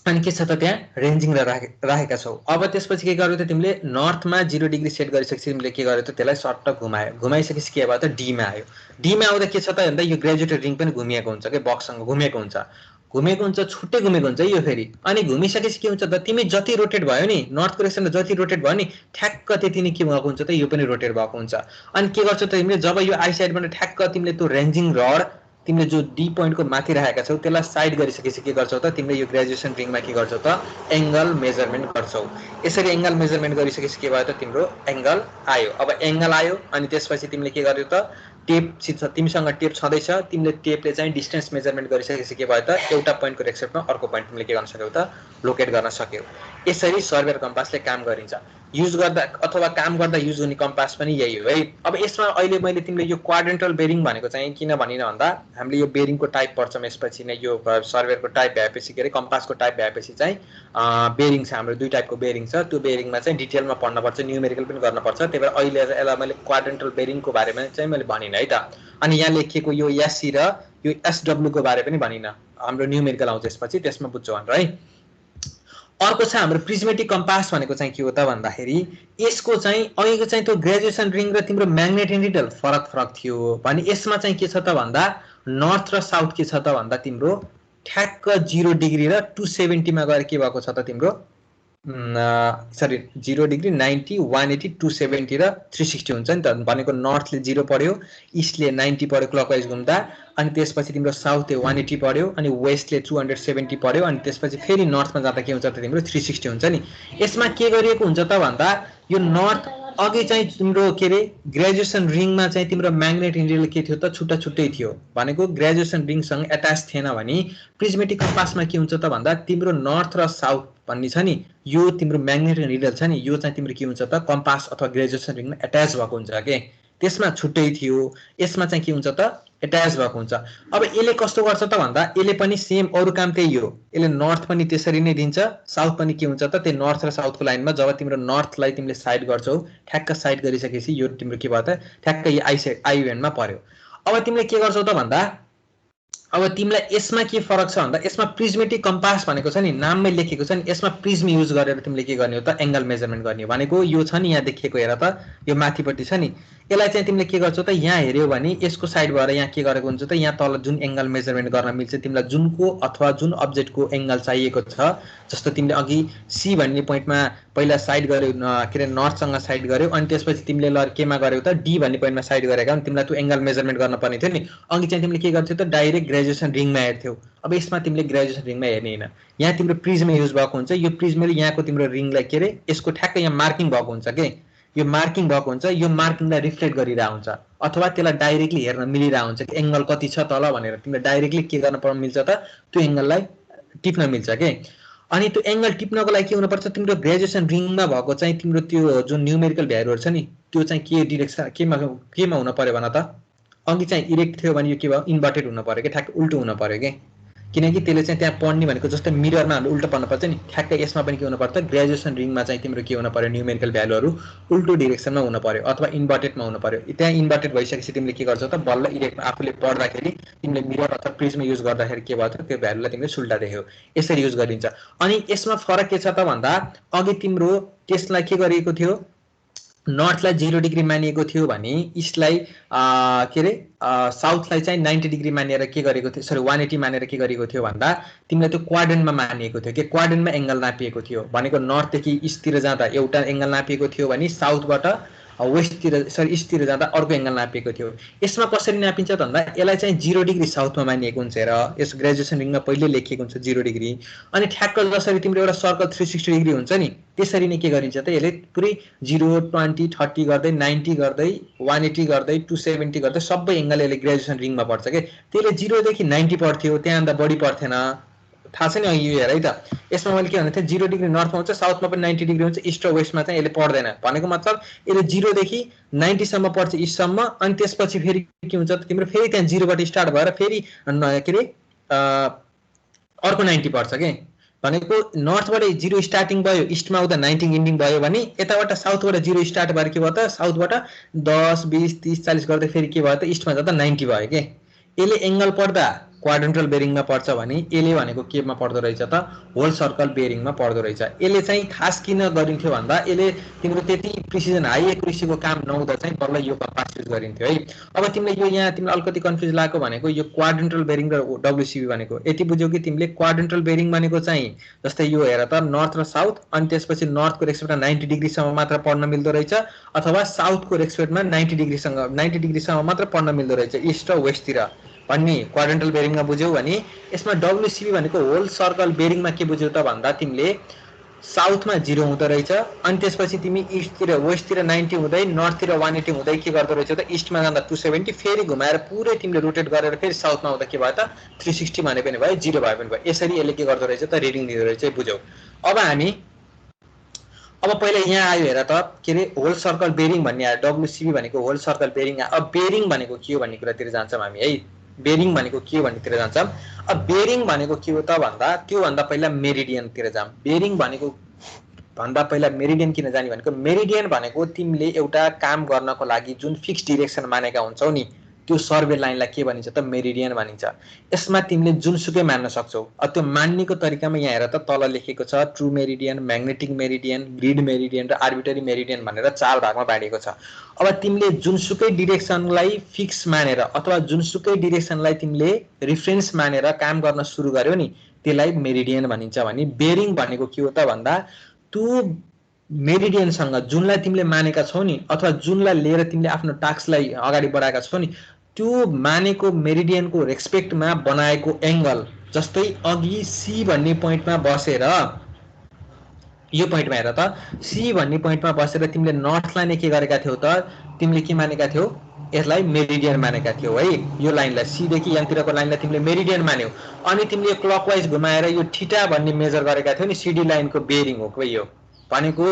अनि के छ त त्यहाँ रेन्जिङ राखेका छौ। अब त्यसपछि के गर्यो त तिमीले नर्थमा 0 डिग्री सेट गरिसकेपछि तिमीले के गर्यो त त्यसलाई सर्ट घुमायो। घुमाइसकेपछि के भयो त डीमा आयो। डीमा आउँदा के छ त भन्दा यो ग्रेजुएटेड रिङ पनि घुमिएको हुन्छ के बक्ससँग घुमेको हुन्छ छुट्टै घुमेको हुन्छ यो फेरि। अनि घुमिसकेपछि के हुन्छ त तिमी जति रोटेट भयो नि नर्थको डाइरेक्सनमा जति रोटेट भयो नि ठ्याक्क त्यति नै के भएको हुन्छ त यो पनि रोटेट भएको हुन्छ। अनि के गर्छौ त तिमीले जब यो आई साइडबाट ठ्याक्क तिमीले त्यो रेन्जिङ रड तिमीले जो डी पोइन्टको माथि राखेका छौ त्यसलाई साइड गरिसकेपछि के गर्छौ त तिमीले यो ग्रेजुएसन रिङमा के गर्छौ त एंगल मेजरमेन्ट गर्छौ। यसरी एंगल मेजरमेन्ट गरिसकेपछि के भयो त तिम्रो एंगल आयो। अब एंगल आयो अनि त्यसपछि तिमीले के गर्यौ त टेप तिमीसँग टेप छँदैछ तिमीले टेपले चाहिँ डिस्टेन्स मेजरमेन्ट गरिसकेपछि के भयो त एउटा पोइन्टको रेक्सेप्टमा अर्को पोइन्ट तिमीले के गर्न सक्यौ त लोकेट गर्न सक्यौ। यसरी सर्भे र कम्पासले काम गरिन्छ। युज गर्दा अथवा काम गर्दा युज हुने कम्पास पनि यही हो है। अब यसमा अहिले मैले तिमीले यो क्वाड्रेन्टल बेरिङ भनेको चाहिँ किन भनिन भन्दा हामीले यो बेरिङको टाइप पर्छौँ यसपछि नै यो सर्भरको टाइप भएपछि के अरे कम्पासको टाइप भएपछि चाहिँ बेरिङ छ हाम्रो दुई टाइपको बेरिङ छ। त्यो बेरिङमा चाहिँ डिटेलमा पढ्नुपर्छ न्युमेरिकल पनि गर्नुपर्छ। त्यही भएर अहिले यसलाई मैले क्वाड्रेन्टल बेरिङको बारेमा चाहिँ मैले भनिन है त। अनि यहाँ लेखिएको यो एससी र यो एसडब्ल्यू को बारे पनि भनिन हाम्रो न्युमेरिकल आउँछ यसपछि त्यसमा बुझ्छौ भनेर है। अर्को छ हाम्रो प्रिज्मेटिक कम्पास भनेको चाहिँ के हो त भन्दाखेरि यसको चाहिँ अहिलेको चाहिँ त्यो ग्रेजुएसन रिङ र तिम्रो म्याग्नेटिक निडल फरक थियो भने यसमा चाहिँ के छ त भन्दा नर्थ र साउथ के छ त भन्दा तिम्रो ठ्याक्क 0 डिग्री र 270 मा गएर के भएको छ त तिम्रो सरी 0 डिग्री 90 180 270 र 360 हुन्छ नि त। भनेको नर्थले 0 पर्यो इस्टले 90 पर्यो क्लकवाइज घुम्दा अनि त्यसपछि तिम्रो साउथले 180 पर्यो अनि वेस्टले 270 पर्यो अनि त्यसपछि फेरि नर्थमा जाँदा के हुन्छ त तिम्रो 360 हुन्छ नि। यसमा के गरिएको हुन्छ त भन्दा यो नर्थ अघि चाहिँ तिम्रो के अरे ग्रेजुएसन रिङमा चाहिँ तिम्रो म्याग्नेटिक निडल के थियो त छुट्टा छुट्टै थियो भनेको ग्रेजुएसन रिङसँग एट्याच थिएन भने प्रिज्मेटिक कम्पासमा के हुन्छ त भन्दा तिम्रो नर्थ र साउथ भन्ने छ नि यो तिम्रो म्याग्नेटिक निडल छ नि यो चाहिँ तिम्रो के हुन्छ त कम्पास अथवा ग्रेजुएसन रिङमा एट्याच भएको हुन्छ के त्यसमा छुट्टै थियो यसमा चाहिँ के हुन्छ त एट्याच भएको हुन्छ। अब यसले कस्तो गर्छ त भन्दा यसले पनि सेम अरु काम त्यही हो यसले नर्थ पनि त्यसरी नै दिन्छ साउथ पनि के हुन्छ त त्यो नर्थ र साउथको लाइनमा जब तिम्रो नर्थलाई तिमीले साइड गर्छौ ठ्याक्क साइड गरिसकेपछि यो तिम्रो के भयो त ठ्याक्क यो आई भेन्टमा पर्यो। अब तिमीले के गर्छौ त भन्दा अब तिमीलाई यसमा के फरक छ भन्दा यसमा प्रिज्मेटिक कम्पास भनेको छ नि नाममै लेखेको छ नि यसमा प्रिज्म युज गरेर तिमीले के गर्ने हो त एंगल मेजरमेन्ट गर्ने हो भनेको यो छ नि यहाँ देखिएको हेर त यो माथिपट्टि छ नि यसलाई चाहिँ तिमीले के गर्छौ त यहाँ हेर्यौ भने यसको साइड भएर यहाँ के गरेको हुन्छ त यहाँ तल जुन एंगल मेजरमेन्ट गर्न मिल्छ तिमीलाई जुनको अथवा जुन अब्जेक्टको एंगल चाहिएको छ जस्तो तिमीले अघि सी भन्ने पोइन्टमा पहिला साइड गर्यौ के अरे नर्थसँग साइड गर्यौ अनि त्यसपछि तिमीले ल केमा गर्यौ त डी भन्ने पोइन्टमा साइड गरेका अनि तिमीलाई त्यो एंगल मेजरमेन्ट गर्न पर्ने थियो नि अघि चाहिँ तिमीले के गर्थ्यौ त डाइरेक्ट ग्रेजुएसन रिङमा हेर्थ्यौ। अब यसमा तिमीले ग्रेजुएसन रिङमा हेर्ने हैन यहाँ तिम्रो प्रिज्म युज भएको हुन्छ यो प्रिज्मले यहाँको तिम्रो रिङलाई के अरे यसको ठ्याक्क यहाँ मार्किङ भएको हुन्छ के यो मार्किङ भएको हुन्छ यो मार्किङलाई रिफ्लेक्ट गरिरहेको हुन्छ अथवा त्यसलाई डाइरेक्टली हेर्न मिलिरहेको हुन्छ कि एंगल कति छ तल भनेर तिमीले डाइरेक्टली के गर्न मिल्छ त त्यो एंगललाई टिप्न मिल्छ के। अनि त्यो एंगल टिप्नको लागि के हुनुपर्छ तिम्रो ग्रेजुएसन रिङमा भएको चाहिँ तिम्रो त्यो जुन न्युमेरिकल भ्यालुहरु छ नि त्यो चाहिँ के डिरेक्सन केमा हुन पर्यो भन त अघि चाहिँ इरेक्ट थियो भने यो के भयो इन्भर्टेड हुन पर्यो के ठ्याक्क उल्टो हुन पर्यो के किनकि त्यसले चाहिँ त्यहाँ पढ्ने भनेको जस्तै मिररमा हामीले उल्टो पढ्न पर्छ नि ठ्याक्क यसमा पनि के हुन पर्छ ग्रेजुएसन रिङमा चाहिँ तिम्रो के हुन पर्यो न्युमेरिकल भ्यालुहरु उल्टो डिरेक्सनमा हुन पर्यो अथवा इन्भर्टेडमा हुन पर्यो। त्यहाँ इन्भर्टेड भइसकेपछि तिमीले के गर्छौ त बल्ल इरेक्ट आफूले पढ्दाखेरि तिमीले मिरर अथवा प्रिज्म युज गर्दाखेरि के भयो त त्यो भ्यालुलाई तिमीले सुल्टा देख्यौ यसरी युज गरिन्छ। अनि यसमा फरक के छ त भन्दा अघि तिम्रो त्यसलाई के गरिएको थियो नर्थलाई 0 डिग्री मानिएको थियो भने इस्टलाई के अरे साउथलाई चाहिँ 90 डिग्री मानेर के गरेको थियो सरी 180 मानेर के गरेको थियो भन्दा तिमीलाई त्यो क्वाड्रेन्टमा मानिएको थियो कि क्वाड्रेन्टमा एंगल नापिएको थियो भनेको नर्थदेखि इस्टतिर जाँदा एउटा एंगल नापिएको थियो भने साउथबाट वेस्टतिर सरी इस्टतिर जाँदा अर्को एंगल नापिएको थियो। यसमा कसरी नापिन्छ त भन्दा यसलाई चाहिँ 0 डिग्री साउथमा मानिएको हुन्छ र यस ग्रेजुएसन रिङमा पहिले लेखिएको हुन्छ 0 डिग्री अनि ठ्याक्क जसरी तिम्रो एउटा सर्कल 360 डिग्री हुन्छ नि त्यसरी नै के गरिन्छ त यसले पुरै 0 20 30 गर्दै 90 गर्दै 180 गर्दै 270 गर्दै सबै एंगल यसले ग्रेजुएसन रिङमा पर्छ के त्यसले 0 देखि 90 पर्थ्यो त्यहाँ भन्दा बढी पर्थेन थाहा छ नि यो हेर है त यसमा मैले के भन्थे 0 डिग्री नर्थमा हुन्छ साउथमा पनि 90 डिग्री हुन्छ इस्ट र वेस्टमा चाहिँ यसले पर्दैन भनेको मतलब यसले 0 देखि 90 सम्म पर्छ इस्ट सम्म अनि त्यसपछि फेरि के हुन्छ त तिम्रो फेरि त्यहाँ 0 बाट स्टार्ट भएर फेरि के रे अर्को 90 पर्छ के भनेको नर्थबाट 0 स्टार्टिङ भयो इस्टमा आउँदा 90 इन्डिङ भयो भने यताबाट साउथबाट 0 स्टार्ट भएर के भयो त साउथबाट 10 20 30 40 गर्दै फेरि के भयो त इस्टमा जाँदा 90 भयो के यसले एंगल पढ्दा क्वाड्रेन्टल बेरिङमा पर्छ भने यसले भनेको केमा पर्दो रहेछ त होल सर्कल बेरिङमा पर्दो रहेछ। यसले चाहिँ खास किन गरिन्थ्यो भन्दा यसले तिम्रो त्यति प्रिसिजन हाई एक्युरेसीको काम नहुँदा चाहिँ बल्ल यो कम्पास युज गरिन्थ्यो है। अब तिमीले यो यहाँ तिमीलाई अलिकति कन्फ्युज लागेको भनेको यो क्वाड्रेन्टल बेरिङ र डब्लुसिबी भनेको यति बुझ्यौ कि तिमीले क्वाड्रेन्टल बेरिङ भनेको चाहिँ जस्तै यो हेर त नर्थ र साउथ, अनि त्यसपछि नर्थको रेस्पेक्टमा 90 डिग्रीसम्म मात्र पढ्न मिल्दो रहेछ, अथवा साउथको रेस्पेक्टमा 90 डिग्रीसम्म मात्र पढ्न मिल्दो रहेछ इस्ट र वेस्टतिर भन्ने क्वाड्रेन्टल बेरिङमा बुझ्यौ भने यसमा डब्लुसिबी भनेको होल सर्कल बेरिङमा के बुझ्यौ त भन्दा तिमीले साउथमा 0 हुँदो रहेछ, अनि त्यसपछि तिमी इस्टतिर वेस्टतिर 90 हुँदै नर्थतिर 180 हुँदै के गर्दो रहेछ त इस्टमा जाँदा 270 फेरि घुमाएर पुरै तिमीले रोटेट गरेर फेरि साउथमा आउँदा के भयो त 360 भने पनि भयो 0 भए पनि भयो। यसरी यसले के गर्दो रहेछ त रिडिङ दिँदो रहेछ बुझ्यौ। अब पहिला यहाँ आयो हेर त के अरे होल सर्कल बेरिङ भन्ने आयो, डब्लुसिबी भनेको होल सर्कल बेरिङ आयो। अब बेरिङ भनेको के हो भन्ने कुरातिर जान्छौँ हामी है। बेरिङ भनेको के हो भन्नेतिर जान्छौँ। अब बेरिङ भनेको के हो त भन्दा त्यो भन्दा पहिला मेरिडियनतिर जाम। बेरिङ भनेको भन्दा पहिला मेरिडियन किन जाने भनेको मेरिडियन भनेको तिमीले एउटा काम गर्नको लागि जुन फिक्स डिरेक्सन मानेका हुन्छौ नि त्यो सर्वे लाइनलाई के भनिन्छ त मेरिडियन भनिन्छ। यसमा तिमीले जुनसुकै मान्न सक्छौ। त्यो मान्नेको तरिकामा यहाँ हेर त तल लेखेको छ true meridian, magnetic meridian, grid meridian र आर्बिट्रेरी मेरिडियन भनेर 4 भागमा बाँडिएको छ। अब तिमीले जुनसुकै डिरेक्सनलाई फिक्स मानेर अथवा जुनसुकै डिरेक्सनलाई तिमीले रिफरेन्स मानेर काम गर्न सुरु गर्यो नि त्यसलाई मेरिडियन भनिन्छ। भने बेरिङ भनेको के हो त भन्दा त्यो मेरिडियनसँग जुनलाई तिमीले मानेका छौ नि अथवा जुनलाई लिएर तिमीले आफ्नो टास्कलाई अगाडि बढाएका छौ नि त्यो मानेको मेरिडियनको रेस्पेक्टमा बनाएको एंगल, जस्तै अघि सी भन्ने पोइन्टमा बसेर यो पोइन्टमा हेर त सी भन्ने पोइन्टमा बसेर तिमीले नर्थलाई नै के गरेका थियौ त तिमीले के मानेका थियौ यसलाई मेरिडियन मानेका थियौ है। यो लाइनलाई सी देखि यहाँतिरको लाइनलाई तिमीले मेरिडियन मान्यौ, अनि तिमीले क्लकवाइज घुमाएर यो थीटा भन्ने मेजर गरेका थियौ नि सीडी लाइनको बेरिङ हो यो भनेको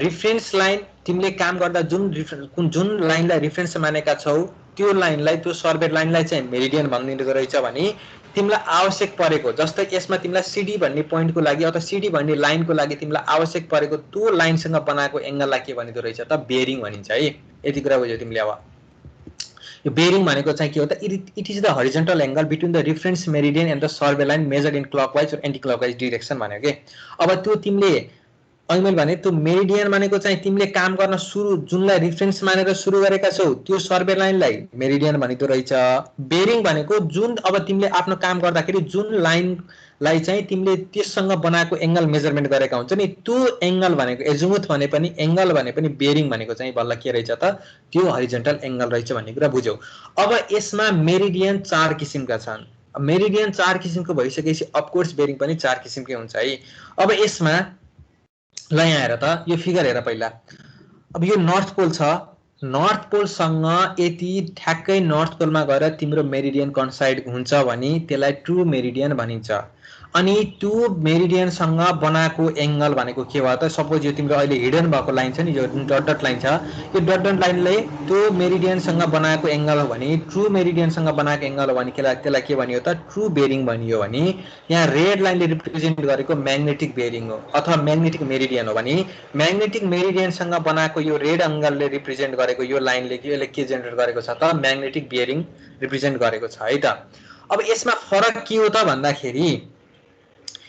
रिफरेन्स लाइन। तिमीले काम गर्दा जुन लाइनलाई रिफरेन्स मानेका छौ त्यो लाइनलाई त्यो सर्वे लाइनलाई चाहिँ मेरिडियन भनिदिँदो रहेछ भने तिमीलाई आवश्यक परेको जस्तै यसमा तिमीलाई सीडी भन्ने पोइन्टको लागि अथवा सीडी भन्ने लाइनको लागि तिमीलाई आवश्यक परेको त्यो लाइनसँग बनाएको एंगललाई के भनिदो रहेछ त बेरिङ भनिन्छ है। यति कुरा बुझ्यौ तिमीले। अब यो बेरिङ भनेको चाहिँ के हो त it is the horizontal angle between the reference meridian and the survey line measured in clockwise र एन्टी क्लकवाइज डिरेक्सन भन्यो के। अब त्यो तिमीले अहिले मैले भने त्यो मेरिडियन भनेको चाहिँ तिमीले काम गर्न सुरु जुनलाई रिफरेन्स मानेर सुरु गरेका छौ त्यो सर्वे लाइनलाई मेरिडियन भनिदो रहेछ। बेरिङ भनेको जुन अब तिमीले आफ्नो काम गर्दाखेरि जुन लाइनलाई चाहिँ तिमीले त्यससँग बनाएको एंगल मेजरमेन्ट गरेका हुन्छ नि त्यो एंगल भनेको एजुमुथ भने पनि एंगल भने पनि बेरिङ भनेको चाहिँ बल्ल के रहेछ त त्यो हरिजन्टल एंगल रहेछ भन्ने कुरा बुझ्यौ। अब यसमा मेरिडियन 4 किसिमका छन्। मेरिडियन 4 किसिमको भइसकेपछि अफकोर्स बेरिङ पनि 4 किसिमकै हुन्छ है। अब यसमा ल यहाँ हेर त यो फिगर हेर पहिला। अब यो नर्थ पोल छ, नर्थ पोलसँग यति ठ्याक्कै नर्थ पोलमा गएर तिम्रो मेरिडियन कन्साइड हुन्छ भने त्यसलाई ट्रु मेरिडियन भनिन्छ। अनि त्यो मेरिडियनसँग बनाएको एंगल भनेको के भयो त सपोज यो तिम्रो अहिले हिडन भएको लाइन छ नि यो डट डट लाइन छ, यो डट डट लाइनले त्यो मेरिडियनसँग बनाएको एंगल हो भने ट्रु मेरिडियनसँग बनाएको एंगल हो भने त्यसलाई के भनियो त ट्रु बेरिङ भनियो। भने यहाँ रेड लाइनले रिप्रेजेन्ट गरेको म्याग्नेटिक बेरिङ हो अथवा म्याग्नेटिक मेरिडियन हो भने म्याग्नेटिक मेरिडियनसँग बनाएको यो रेड एंगलले रिप्रेजेन्ट गरेको यो लाइनले यसले के जेनेरेट गरेको छ त म्याग्नेटिक बेरिङ रिप्रेजेन्ट गरेको छ है त। अब यसमा फरक के हो त भन्दाखेरि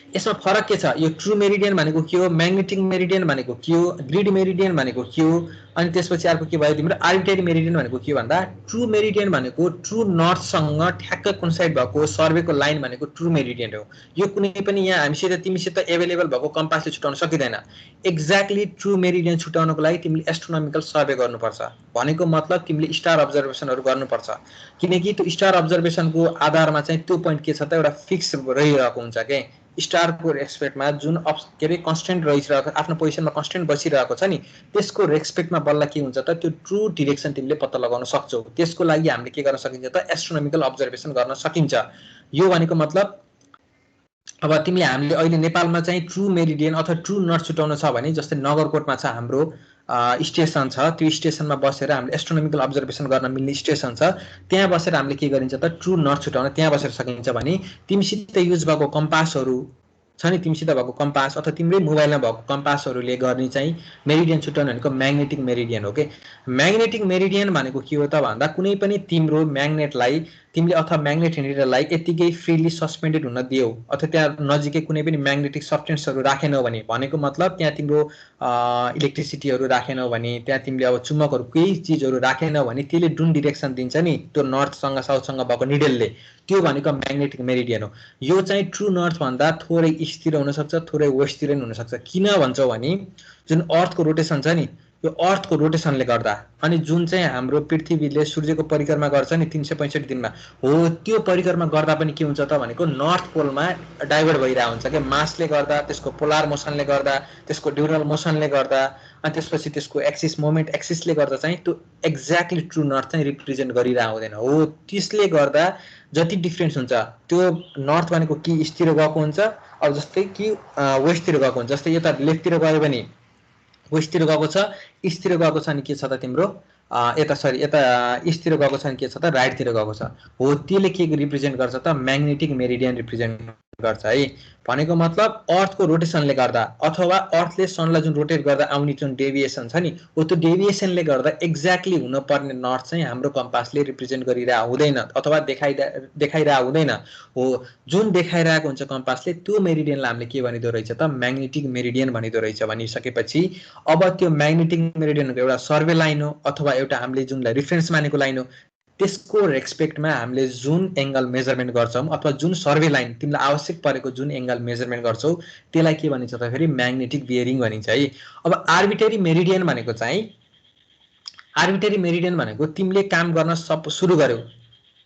यसमा फरक के छ, यो ट्रु मेरिडियन भनेको के हो, म्याग्नेटिक मेरिडियन भनेको के हो, ग्रिड मेरिडियन भनेको के हो, अनि त्यसपछि अर्को के भयो तिम्रो आर्बिट्रेरी मेरिडियन भनेको के हो भन्दा ट्रु मेरिडियन भनेको ट्रु नर्थसँग ठ्याक्कै कन्साइड भएको सर्वेको लाइन भनेको ट्रु मेरिडियन हो। यो कुनै पनि यहाँ हामीसित तिमीसित एभाइलेबल भएको कम्पासले छुटाउन सकिँदैन। एक्ज्याक्टली ट्रु मेरिडियन छुटाउनको लागि तिमीले एस्ट्रोनोमिकल सर्वे गर्नुपर्छ। भनेको मतलब तिमीले स्टार अब्जर्भेसनहरू गर्नुपर्छ, किनकि त्यो स्टार अब्जर्भेसनको आधारमा चाहिँ त्यो पोइन्ट के छ त एउटा फिक्स रहिरहेको हुन्छ के स्टारको रेस्पेक्टमा जुन के अरे कन्स्टेन्ट रहिरहेको आफ्नो पोजिसनमा कन्स्टेन्ट बसिरहेको छ नि त्यसको रेस्पेक्टमा बल्ल के हुन्छ त त्यो ट्रु डिरेक्सन तिमीले पत्ता लगाउन सक्छौ। त्यसको लागि हामीले के गर्न सकिन्छ त एस्ट्रोनोमिकल अब्जर्भेसन गर्न सकिन्छ। यो भनेको मतलब अब तिमीले हामीले अहिले नेपालमा चाहिँ ट्रु मेरिडियन अथवा ट्रु नर्थ छुटाउन छ भने जस्तै नगरकोटमा छ हाम्रो स्टेसन छ, त्यो स्टेसनमा बसेर हामीले एस्ट्रोनोमिकल अब्जर्भेसन गर्न मिल्ने स्टेसन छ, त्यहाँ बसेर हामीले के गरिन्छ त ट्रु नर्थ छुटाउन त्यहाँ बसेर सकिन्छ। भने तिमीसित युज भएको कम्पासहरू छ नि, तिमीसित भएको कम्पास अथवा तिम्रै मोबाइलमा भएको कम्पासहरूले गर्ने चाहिँ मेरिडियन छुटाउन भनेको म्याग्नेटिक मेरिडियन हो के। म्याग्नेटिक मेरिडियन भनेको के हो त भन्दा कुनै पनि तिम्रो म्याग्नेटलाई तिमीले अथवा म्याग्नेटिक निडललाई यतिकै फ्रीली सस्पेन्डेड हुन दियौ अथवा त्यहाँ नजिकै कुनै पनि म्याग्नेटिक सब्सटेन्सहरू राखेनौ भने भनेको मतलब त्यहाँ तिम्रो इलेक्ट्रिसिटीहरू राखेनौ भने त्यहाँ तिमीले अब चुम्बकहरू केही चिजहरू राखेनौ भने त्यसले जुन डिरेक्सन दिन्छ नि त्यो नर्थसँग साउथसँग भएको निडलले त्यो भनेको म्याग्नेटिक मेरिडियन हो। यो चाहिँ ट्रु नर्थ भन्दा थोरै इस्टतिर हुनसक्छ थोरै वेस्टतिर पनि हुनसक्छ। किन भन्छौ भने जुन अर्थको रोटेसन छ नि यो अर्थको रोटेसनले गर्दा अनि जुन चाहिँ हाम्रो पृथ्वीले सूर्यको परिक्रमा गर्छ नि 365 दिनमा हो त्यो परिक्रमा गर्दा पनि के हुन्छ त भनेको नर्थ पोलमा डाइभर्ट भइरहेको हुन्छ के मासले गर्दा त्यसको पोलार मोसनले गर्दा त्यसको ड्युरल मोसनले गर्दा अनि त्यसपछि त्यसको एक्सिस मोमेन्ट एक्सिसले गर्दा चाहिँ त्यो एक्ज्याक्टली ट्रु नर्थ चाहिँ रिप्रेजेन्ट गरिरहेको हुँदैन हो। त्यसले गर्दा जति डिफरेन्स हुन्छ त्यो नर्थ भनेको कि इस्टतिर गएको हुन्छ अब जस्तै कि वेस्टतिर गएको हुन्छ। जस्तै यता लेफ्टतिर गयो भने वेस्टतिर गएको छ इस्टतिर गएको छ अनि के छ त तिम्रो यता इस्टतिर गएको छ अनि के छ त राइटतिर गएको छ हो। त्यसले के रिप्रेजेन्ट गर्छ त म्याग्नेटिक मेरिडियन रिप्रेजेन्ट गर्छ है। भनेको मतलब अर्थको रोटेसनले गर्दा अथवा अर्थले सनलाई जुन रोटेट गर्दा आउने जुन डेभिएसन छ नि हो त्यो डेभिएसनले गर्दा एक्ज्याक्टली हुनुपर्ने नर्थ चाहिँ हाम्रो कम्पासले रिप्रेजेन्ट गरिरहेको हुँदैन अथवा देखाइरहेको हुँदैन हो। जुन देखाइरहेको हुन्छ कम्पासले त्यो मेरिडियनलाई हामीले के भनिदो रहेछ त म्याग्नेटिक मेरिडियन भनिदो रहेछ। भनिसकेपछि अब त्यो म्याग्नेटिक मेरिडियनको एउटा सर्वे लाइन हो अथवा एउटा हामीले जुनलाई रिफरेन्स मानेको लाइन हो त्यसको रेस्पेक्टमा हामीले जुन एंगल मेजरमेन्ट गर्छौं अथवा जुन सर्वे लाइन तिमीलाई आवश्यक परेको जुन एंगल मेजरमेन्ट गर्छौ त्यसलाई के भनिन्छ त फेरि म्याग्नेटिक बियरिङ भनिन्छ है। अब आर्बिट्रेरी मेरिडियन भनेको चाहिँ तिमीले काम गर्न सुरु गर्यौ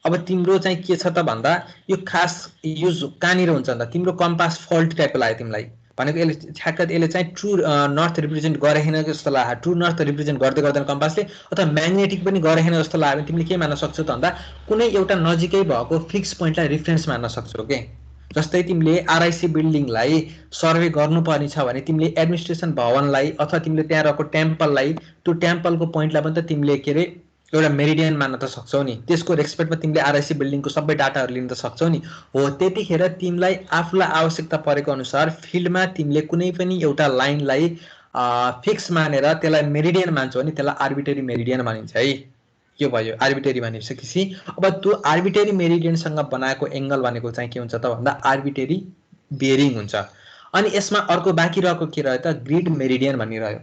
अब तिम्रो चाहिँ के छ त भन्दा यो खास यो कहाँनिर हुन्छ भन्दा तिम्रो कम्पास फल्ट टाइपको लाग्यो तिमीलाई भनेको यसले ठ्याक्क यसले चाहिँ ट्रु नर्थ रिप्रेजेन्ट गरेन जस्तो लाग्यो ट्रु नर्थ रिप्रेजेन्ट गर्दै गर्दैन कम्पासले अथवा म्याग्नेटिक पनि गरेन जस्तो लाग्यो भने तिमीले के मान्न सक्छौ त भन्दा कुनै एउटा नजिकै भएको फिक्स पोइन्टलाई रिफरेन्स मान्न सक्छौ के। जस्तै तिमीले आरआईसी बिल्डिङलाई सर्वे गर्नुपर्ने छ भने तिमीले एडमिनिस्ट्रेसन भवनलाई अथवा तिमीले त्यहाँ रहेको टेम्पललाई त्यो टेम्पलको पोइन्टलाई पनि त तिमीले के रे एउटा मेरिडियन मान्न त सक्छौ नि त्यसको रेस्पेक्टमा तिमीले आरआईसी बिल्डिङको सबै डाटाहरू लिन त सक्छौ नि हो। त्यतिखेर तिमीलाई आफूलाई आवश्यकता परेको अनुसार फिल्डमा तिमीले कुनै पनि एउटा लाइनलाई फिक्स मानेर त्यसलाई मेरिडियन मान्छौ भने त्यसलाई आर्बिट्रेरी मेरिडियन भनिन्छ है। के भयो आर्बिट्रेरी भनिसकेपछि अब त्यो आर्बिट्रेरी मेरिडियनसँग बनाएको एंगल भनेको चाहिँ के हुन्छ त भन्दा आर्बिट्रेरी बियरिङ हुन्छ। अनि यसमा अर्को बाँकी रहेको के रह्यो त ग्रिड मेरिडियन भनिरह्यो।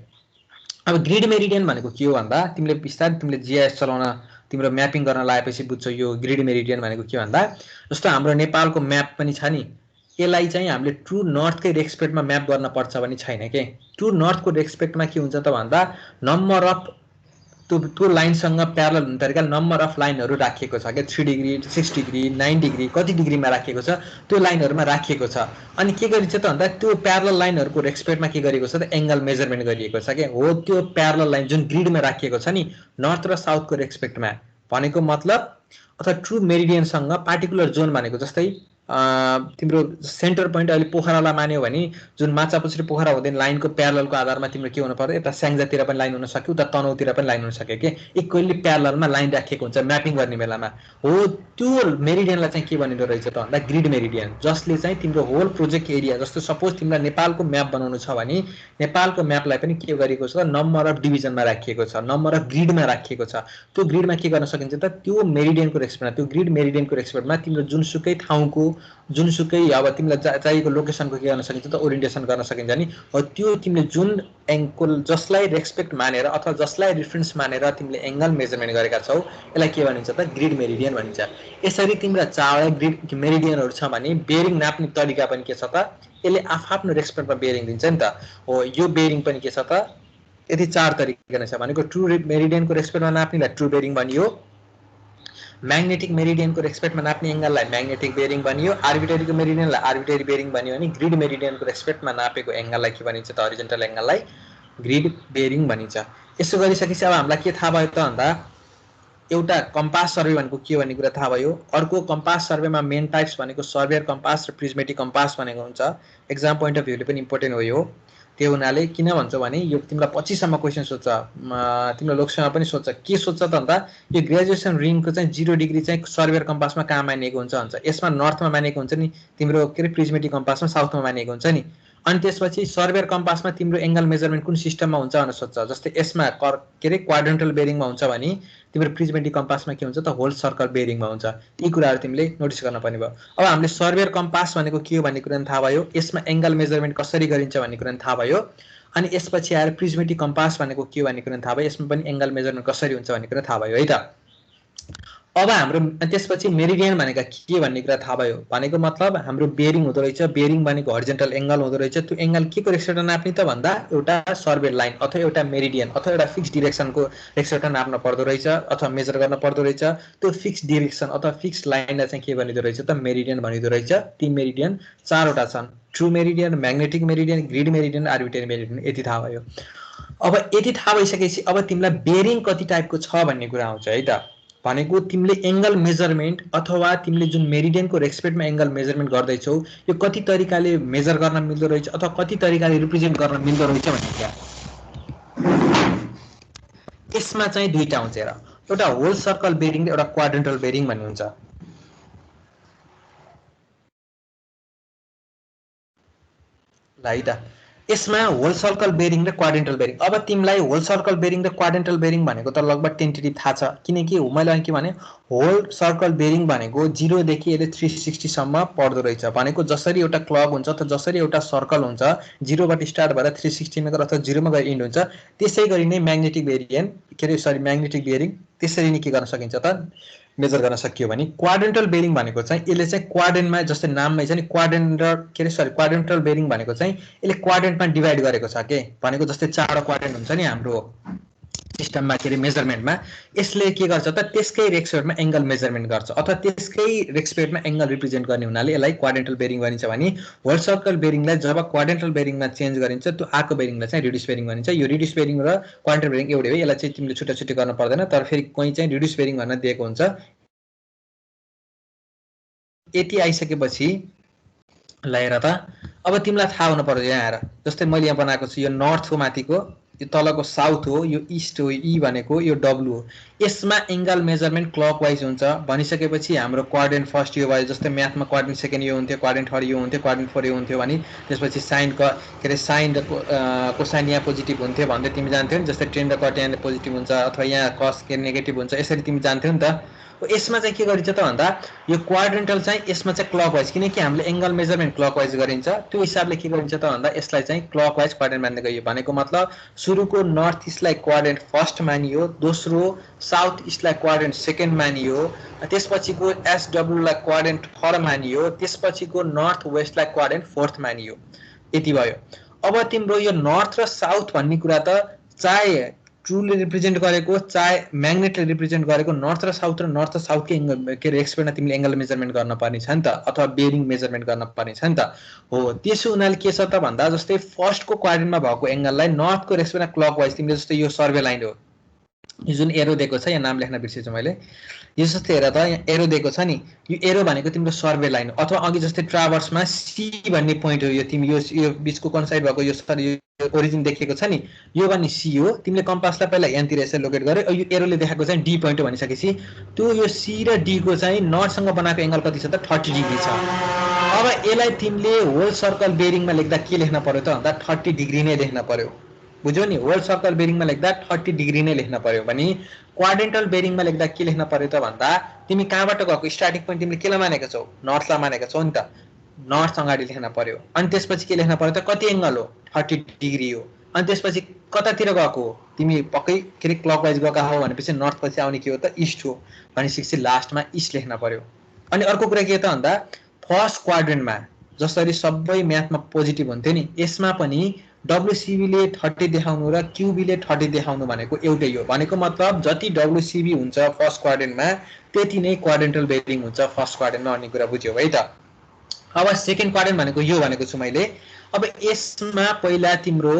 अब ग्रिड मेरिडियन भनेको के हो भन्दा तिमीले बिस्तारै तिमीले जीआईएस चलाउन तिम्रो म्यापिङ गर्न लाएपछि बुझ्छौ यो ग्रिड मेरिडियन भनेको के भन्दा जस्तो हाम्रो नेपालको म्याप पनि छ नि यसलाई चाहिँ हामीले ट्रु नर्थकै रेस्पेक्टमा म्याप गर्न पर्छ भने छैन के। ट्रु नर्थको रेस्पेक्टमा के हुन्छ त भन्दा नम्बर अफ त्यो लाइनसँग प्यारलल हुने तरिकाले नम्बर अफ लाइनहरू राखिएको छ के 3 डिग्री 6 डिग्री 9 डिग्री कति डिग्रीमा राखिएको छ त्यो लाइनहरूमा राखिएको छ। अनि के गरिन्छ त भन्दा त्यो प्यारलल लाइनहरूको रेस्पेक्टमा के गरिएको छ त एंगल मेजरमेन्ट गरिएको छ के हो। त्यो प्यारलल लाइन जुन ग्रिडमा राखिएको छ नि नर्थ र साउथको रेस्पेक्टमा भनेको मतलब अथवा ट्रु मेरिडियनसँग पार्टिकुलर जोन भनेको जस्तै तिम्रो सेन्टर पोइन्ट अहिले पोखरालाई मान्यो भने जुन माछापुछ्री पोखरा हुँदैन लाइनको प्यारललको आधारमा तिम्रो के हुनु पर्यो यता स्याङ्जातिर पनि लाइन हुन सक्यो उता तनहुँतिर पनि लाइन हुन सक्यो के इक्वली प्यारललमा लाइन राखिएको हुन्छ म्यापिङ गर्ने बेलामा हो। त्यो मेरिडियनलाई चाहिँ के भनिदो रहेछ त भन्दा ग्रिड मेरिडियन जसले चाहिँ तिम्रो होल प्रोजेक्ट एरिया जस्तो सपोज तिमीलाई नेपालको म्याप बनाउनु छ भने नेपालको म्यापलाई पनि के गरिएको छ नम्बर अफ डिभिजनमा राखिएको छ नम्बर अफ ग्रिडमा राखिएको छ। त्यो ग्रिडमा के गर्न सकिन्छ त त्यो मेरिडियनको रेस्पेक्टमा त्यो ग्रिड मेरिडियनको रेस्पेक्टमा तिम्रो जुनसुकै ठाउँको जुनसुकै अब तिमीलाई चाहिएको लोकेसनको के गर्न सकिन्छ त ओरिएन्टेसन गर्न सकिन्छ नि हो। त्यो तिमीले जुन एंगल जसलाई रेस्पेक्ट मानेर अथवा जसलाई रिफरेन्स मानेर तिमीले एंगल मेजरमेन्ट गरेका छौ यसलाई के भनिन्छ त ग्रिड मेरिडियन भनिन्छ। यसरी तिम्रो चारवटा ग्रिड मेरिडियनहरू छ भने बेरिङ नाप्ने तरिका पनि के छ त यसले आफ्नो रेस्पेक्टमा बेरिङ दिन्छ नि त हो। यो बेरिङ पनि के छ त यति 4 तरिका नै छ भनेको ट्रु मेरिडियनको रेस्पेक्टमा नाप्नेलाई ट्रु बेरिङ भनियो म्याग्नेटिक मेरिडियनको रेस्पेक्टमा नाप्ने एंगललाई म्याग्नेटिक बेरिङ भनियो आर्बिट्रेरीको मेरिडियनलाई आर्बिट्रेरी बेरिङ भनियो अनि ग्रिड मेरिडियनको रेस्पेक्टमा नापेको एंगललाई के भनिन्छ त हरिजन्टल एंगललाई ग्रिड बेरिङ भनिन्छ। यसो गरिसकेपछि अब हामीलाई के थाहा भयो त भन्दा एउटा कम्पास सर्वे भनेको के भन्ने कुरा थाहा भयो। अर्को कम्पास सर्वेमा मेन टाइप्स भनेको सर्वेयर कम्पास र प्रिज्मेटिक कम्पास भनेको हुन्छ। एक्जाम पोइन्ट अफ भ्यूले पनि इम्पोर्टेन्ट हो यो। त्यो हुनाले किन भन्छौ भने यो तिमीलाई 25 सम्म क्वेशन सोध्छ तिम्रो लोकसेवा पनि सोध्छ के सोध्छ त भन्दा यो ग्रेजुएसन रिङको चाहिँ 0 डिग्री चाहिँ सर्वेयर कम्पासमा कहाँ मानिएको हुन्छ यसमा नर्थमा मानिएको हुन्छ नि तिम्रो के रे प्रिज्मेटिक कम्पासमा साउथमा मानिएको हुन्छ नि अनि त्यसपछि सर्भेयर कम्पासमा तिम्रो एंगल मेजरमेन्ट कुन सिस्टममा हुन्छ भनेर सोध्छ। जस्तै यसमा के अरे क्वाड्रेन्टल बेरिङमा हुन्छ भने तिम्रो प्रिज्मेटिक कम्पासमा के हुन्छ त होल सर्कल बेरिङमा हुन्छ। यी कुराहरू तिमीले नोटिस गर्न पर्ने भयो। अब हामीले सर्भेयर कम्पास भनेको के हो भन्ने कुरा थाहा भयो, यसमा एंगल मेजरमेन्ट कसरी गरिन्छ भन्ने कुरा थाहा भयो। अनि यसपछि आएर प्रिज्मेटिक कम्पास भनेको के हो भन्ने कुरा थाहा भयो, यसमा पनि एंगल मेजरमेन्ट कसरी हुन्छ भन्ने कुरा थाहा भयो है त। अब हाम्रो त्यसपछि मेरिडियन भनेको के भन्ने कुरा थाहा भयो। भनेको मतलब हाम्रो बेरिङ हुँदो रहेछ, बेरिङ भनेको हरिजन्टल एंगल हुँदो रहेछ। त्यो एंगल के को रेक्सलेटर नाप्ने त भन्दा एउटा सर्भे लाइन अथवा एउटा मेरिडियन अथवा एउटा फिक्स डिरेक्सनको रेक्सलेटर नाप्न पर्दो रहेछ अथवा मेजर गर्न पर्दो रहेछ। त्यो फिक्स डिरेक्सन अथवा फिक्स लाइनलाई चाहिँ के भनिदो रहेछ त मेरिडियन भनिदो रहेछ। ती मेरिडियन चारवटा छन्, true meridian, magnetic meridian, grid meridian, arbitrary meridian. यति थाहा भयो। अब यति थाहा भइसकेपछि अब तिमीलाई बेरिङ कति टाइपको छ भन्ने कुरा आउँछ है त। भनेको तिमीले एंगल मेजरमेन्ट अथवा तिमीले जुन मेरिडियनको रेस्पेक्टमा एंगल मेजरमेन्ट गर्दैछौ यो कति तरिकाले मेजर गर्न मिल्दो रहेछ अथवा कति तरिकाले रिप्रेजेन्ट गर्न मिल्दो रहेछ भन्ने कुरा। यसमा चाहिँ दुईटा हुन्छ हेर, एउटा होल सर्कल बेरिङ र एउटा क्वाड्रेन्टल बेरिङ भन्ने हुन्छ। ल है त, यसमा होल सर्कल बेरिङ र क्वाड्रेन्टल बेरिङ। अब तिमीलाई होल सर्कल बेरिङ र क्वाड्रेन्टल बेरिङ भनेको त लगभग टेन्टेटिभ थाहा छ, किनकि मैले के भने होल सर्कल बेरिङ भनेको 0 देखि यसले 360 सम्म पर्दो रहेछ। भनेको जसरी एउटा क्लक हुन्छ त जसरी एउटा सर्कल हुन्छ 0 बाट स्टार्ट भएर 360 मा गएर अथवा 0 मा गएर इन्ड हुन्छ, त्यसै गरी नै म्याग्नेटिक बेरियन के अरे सरी म्याग्नेटिक बेरिङ त्यसरी नै के गर्न सकिन्छ त मेजर गर्न सकियो भने। क्वाड्रेन्टल बेरिङ भनेको चाहिँ यसले चाहिँ क्वाड्रेन्टमा जस्तै नाममै छ नि क्वाड्रेन्ट के अरे सरी क्वाड्रेन्टल बेरिङ भनेको चाहिँ यसले क्वाड्रेन्टमा डिभाइड गरेको छ के। भनेको जस्तै 4 क्वाड्रेन्ट हुन्छ नि हाम्रो सिस्टममा के अरे मेजरमेन्टमा, यसले के गर्छ त त्यसकै रेक्सपेक्टमा एंगल मेजरमेन्ट गर्छ अथवा त्यसकै रेक्सपेक्टमा एंगल रिप्रेजेन्ट गर्ने हुनाले यसलाई क्वाड्रेन्टल बेरिङ भनिन्छ। भने होल सर्कल बेरिङलाई जब क्वाड्रेन्टल बेरिङमा चेन्ज गरिन्छ त्यो आको बेरिङलाई चाहिँ रिड्युस बेरिङ भनिन्छ। यो रिड्युस बेरिङ र क्वाड्रेन्टल बेरिङ एउटै हो, यसलाई चाहिँ तिमीले छुट्टा छुट्टै गर्न पर्दैन। तर फेरि कहीं चाहिँ रिड्युस बेरिङ भन्न दिएको हुन्छ। यति आइसकेपछि ल हेर त, अब तिमीलाई थाहा हुनु पर्यो यहाँ आएर। जस्तै मैले यहाँ बनाएको छु यो नर्थ हो, माथिको यो तलको साउथ हो, यो इस्ट हो, ई भनेको यो डब्लु हो। यसमा एंगल मेजरमेन्ट क्लकवाइज हुन्छ भनिसकेपछि हाम्रो क्वाड्रेन्ट फर्स्ट यो भयो। जस्तै म्याथमा क्वाड्रेन्ट सेकेन्ड यो हुन्थ्यो, क्वाड्रेन्ट थर्ड यो हुन्थ्यो, क्वाड्रेन्ट फोर यो हुन्थ्यो भने त्यसपछि साइन के अरे साइन र कोसाइन यहाँ पोजिटिभ हुन्थ्यो भन्दै तिमी जान्थ्यौ नि। जस्तै टेन र कट यहाँ पोजिटिभ हुन्छ अथवा यहाँ कस के नेगेटिभ हुन्छ, यसरी तिमी जान्थ्यौ नि त। यसमा चाहिँ के गरिन्छ त भन्दा यो क्वाड्रेन्टल चाहिँ यसमा चाहिँ क्लकवाइज, किनकि हामीले एंगल मेजरमेन्ट क्लकवाइज गरिन्छ त्यो हिसाबले के गरिन्छ त भन्दा यसलाई चाहिँ क्लकवाइज क्वाड्रेन्ट मान्दै गयो। भनेको मतलब सुरुको नर्थ इस्टलाई क्वाड्रेन्ट फर्स्ट मानियो, दोस्रो साउथ इस्टलाई क्वाड्रेन्ट सेकेन्ड मानियो, त्यसपछिको एसडब्ल्यूलाई क्वाड्रेन्ट थर्ड मानियो, त्यसपछिको नर्थ वेस्टलाई क्वाड्रेन्ट फोर्थ मानियो। यति भयो। अब तिम्रो यो नर्थ र साउथ भन्ने कुरा त चाहे ट्रुले रिप्रेजेन्ट गरेको चाहे म्याग्नेटले रिप्रेजेन्ट गरेको नर्थ र साउथकै एंगल के रेक्सपेक्टमा तिमीले एंगल मेजरमेन्ट गर्न पर्ने छ नि त, अथवा बेरिङ मेजरमेन्ट गर्न पर्ने छ नि त। हो त्यसो हुनाले के छ त भन्दा जस्तै फर्स्टको क्वाड्रेन्टमा भएको एंगललाई नर्थको रेक्सपेक्टमा क्लकवाइज तिमीले जस्तै यो सर्वे लाइन हो, यो जुन एरो दिएको छ, यहाँ नाम लेख्न बिर्सेछु मैले। यो जस्तै हेर त यहाँ एरो दिएको छ नि, यो एरो भनेको तिम्रो सर्वे लाइन हो। अथवा अघि जस्तै ट्राभर्समा सी भन्ने पोइन्ट हो, यो तिमी यो बीचको कन साइड भएको यो ओरिजिन देखिएको छ नि, यो भने सी हो। तिमीले कम्पासलाई पहिला यहाँतिर यसरी लोकेट गर्यो, यो एरोले देखाएको चाहिँ डी पोइन्ट हो भनिसकेपछि त्यो यो सी र डी को चाहिँ नर्थसँग बनाएको एंगल कति छ त 30 डिग्री छ। अब यसलाई तिमीले होल सर्कल बेरिङमा लेख्दा के लेख्न पर्यो त भन्दा 30 डिग्री नै लेख्न पर्यो। बुझ्यौ नि, होल सर्कल बेरिङमा लेख्दा 30 डिग्री नै लेख्न पर्यो। भने क्वाड्रेन्टल बेरिङमा लेख्दा के लेख्न पर्यो त भन्दा तिमी कहाँबाट गएको स्टार्टिङ पोइन्ट तिमीले केलाई मानेको छौ, नर्थलाई मानेको छौ नि त, नर्थ अगाडि लेख्न पर्यो। अनि त्यसपछि के लेख्न पर्यो त कति एंगल हो 30 डिग्री हो। अनि त्यसपछि कतातिर गएको हो तिमी पक्कै के अरे क्लकवाइज गएका हो भनेपछि नर्थ पछि आउने के हो त इस्ट हो भनेपछि लास्टमा इस्ट लेख्न पर्यो। अनि अर्को कुरा के त भन्दा फर्स्ट क्वाड्रेन्टमा जसरी सबै म्याथमा पोजिटिभ हुन्थ्यो नि, यसमा पनि डब्लुसिबीले 30 देखाउनु र क्युबीले 30 देखाउनु भनेको एउटै हो। भनेको मतलब जति डब्लुसिबी हुन्छ फर्स्ट क्वाड्रेन्टमा त्यति नै क्वाड्रेन्टल बेरिङ हुन्छ फर्स्ट क्वाड्रेन्टमा भन्ने कुरा बुझ्यौ है त। अब सेकेन्ड क्वाड्रेन्ट भनेको यो भनेको छु मैले। अब यसमा पहिला तिम्रो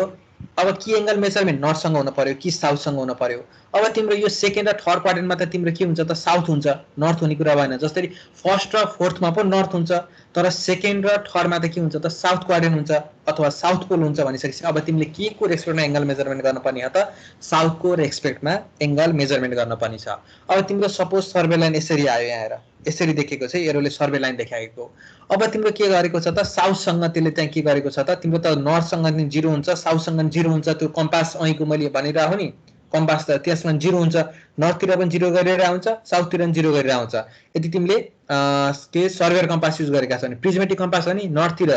अब के एंगल मेजरमेन्ट नर्थसँग हुन पर्यो कि साउथसँग हुन पर्यो अब तिम्रो यो सेकेन्ड र थर्ड क्वाड्रेन्टमा त तिम्रो के हुन्छ त साउथ हुन्छ, नर्थ हुने कुरा भएन। जसरी फर्स्ट र फोर्थमा पो नर्थ हुन्छ, तर सेकेन्ड र थर्डमा त के हुन्छ त साउथ क्वाड्रेन्ट हुन्छ अथवा साउथ पोल हुन्छ भनिसकेपछि अब तिमीले के को रेस्पेक्टमा एंगल मेजरमेन्ट गर्नुपर्ने हो त साउथको रेस्पेक्टमा एंगल मेजरमेन्ट गर्नुपर्ने छ। अब तिम्रो सपोज सर्वे लाइन यसरी आयो, यहाँ आएर यसरी देखेको छ, एरोले सर्वे लाइन देखाएको। अब तिम्रो के गरेको छ त साउथसँग त्यसले चाहिँ के गरेको छ त तिम्रो त नर्थसँग नि 0 हुन्छ, साउथसँग 0 हुन्छ। त्यो कम्पास अहिको मैले भनिरहेको नि कम्पास त त्यसमा 0 हुन्छ, नर्थतिर पनि 0 गरेर आउँछ, साउथतिर पनि 0 गरेर आउँछ। यदि तिमीले के सर्वेयर कम्पास युज गरेका छौ भने प्रिज्मेटिक कम्पास हो नि, नर्थतिर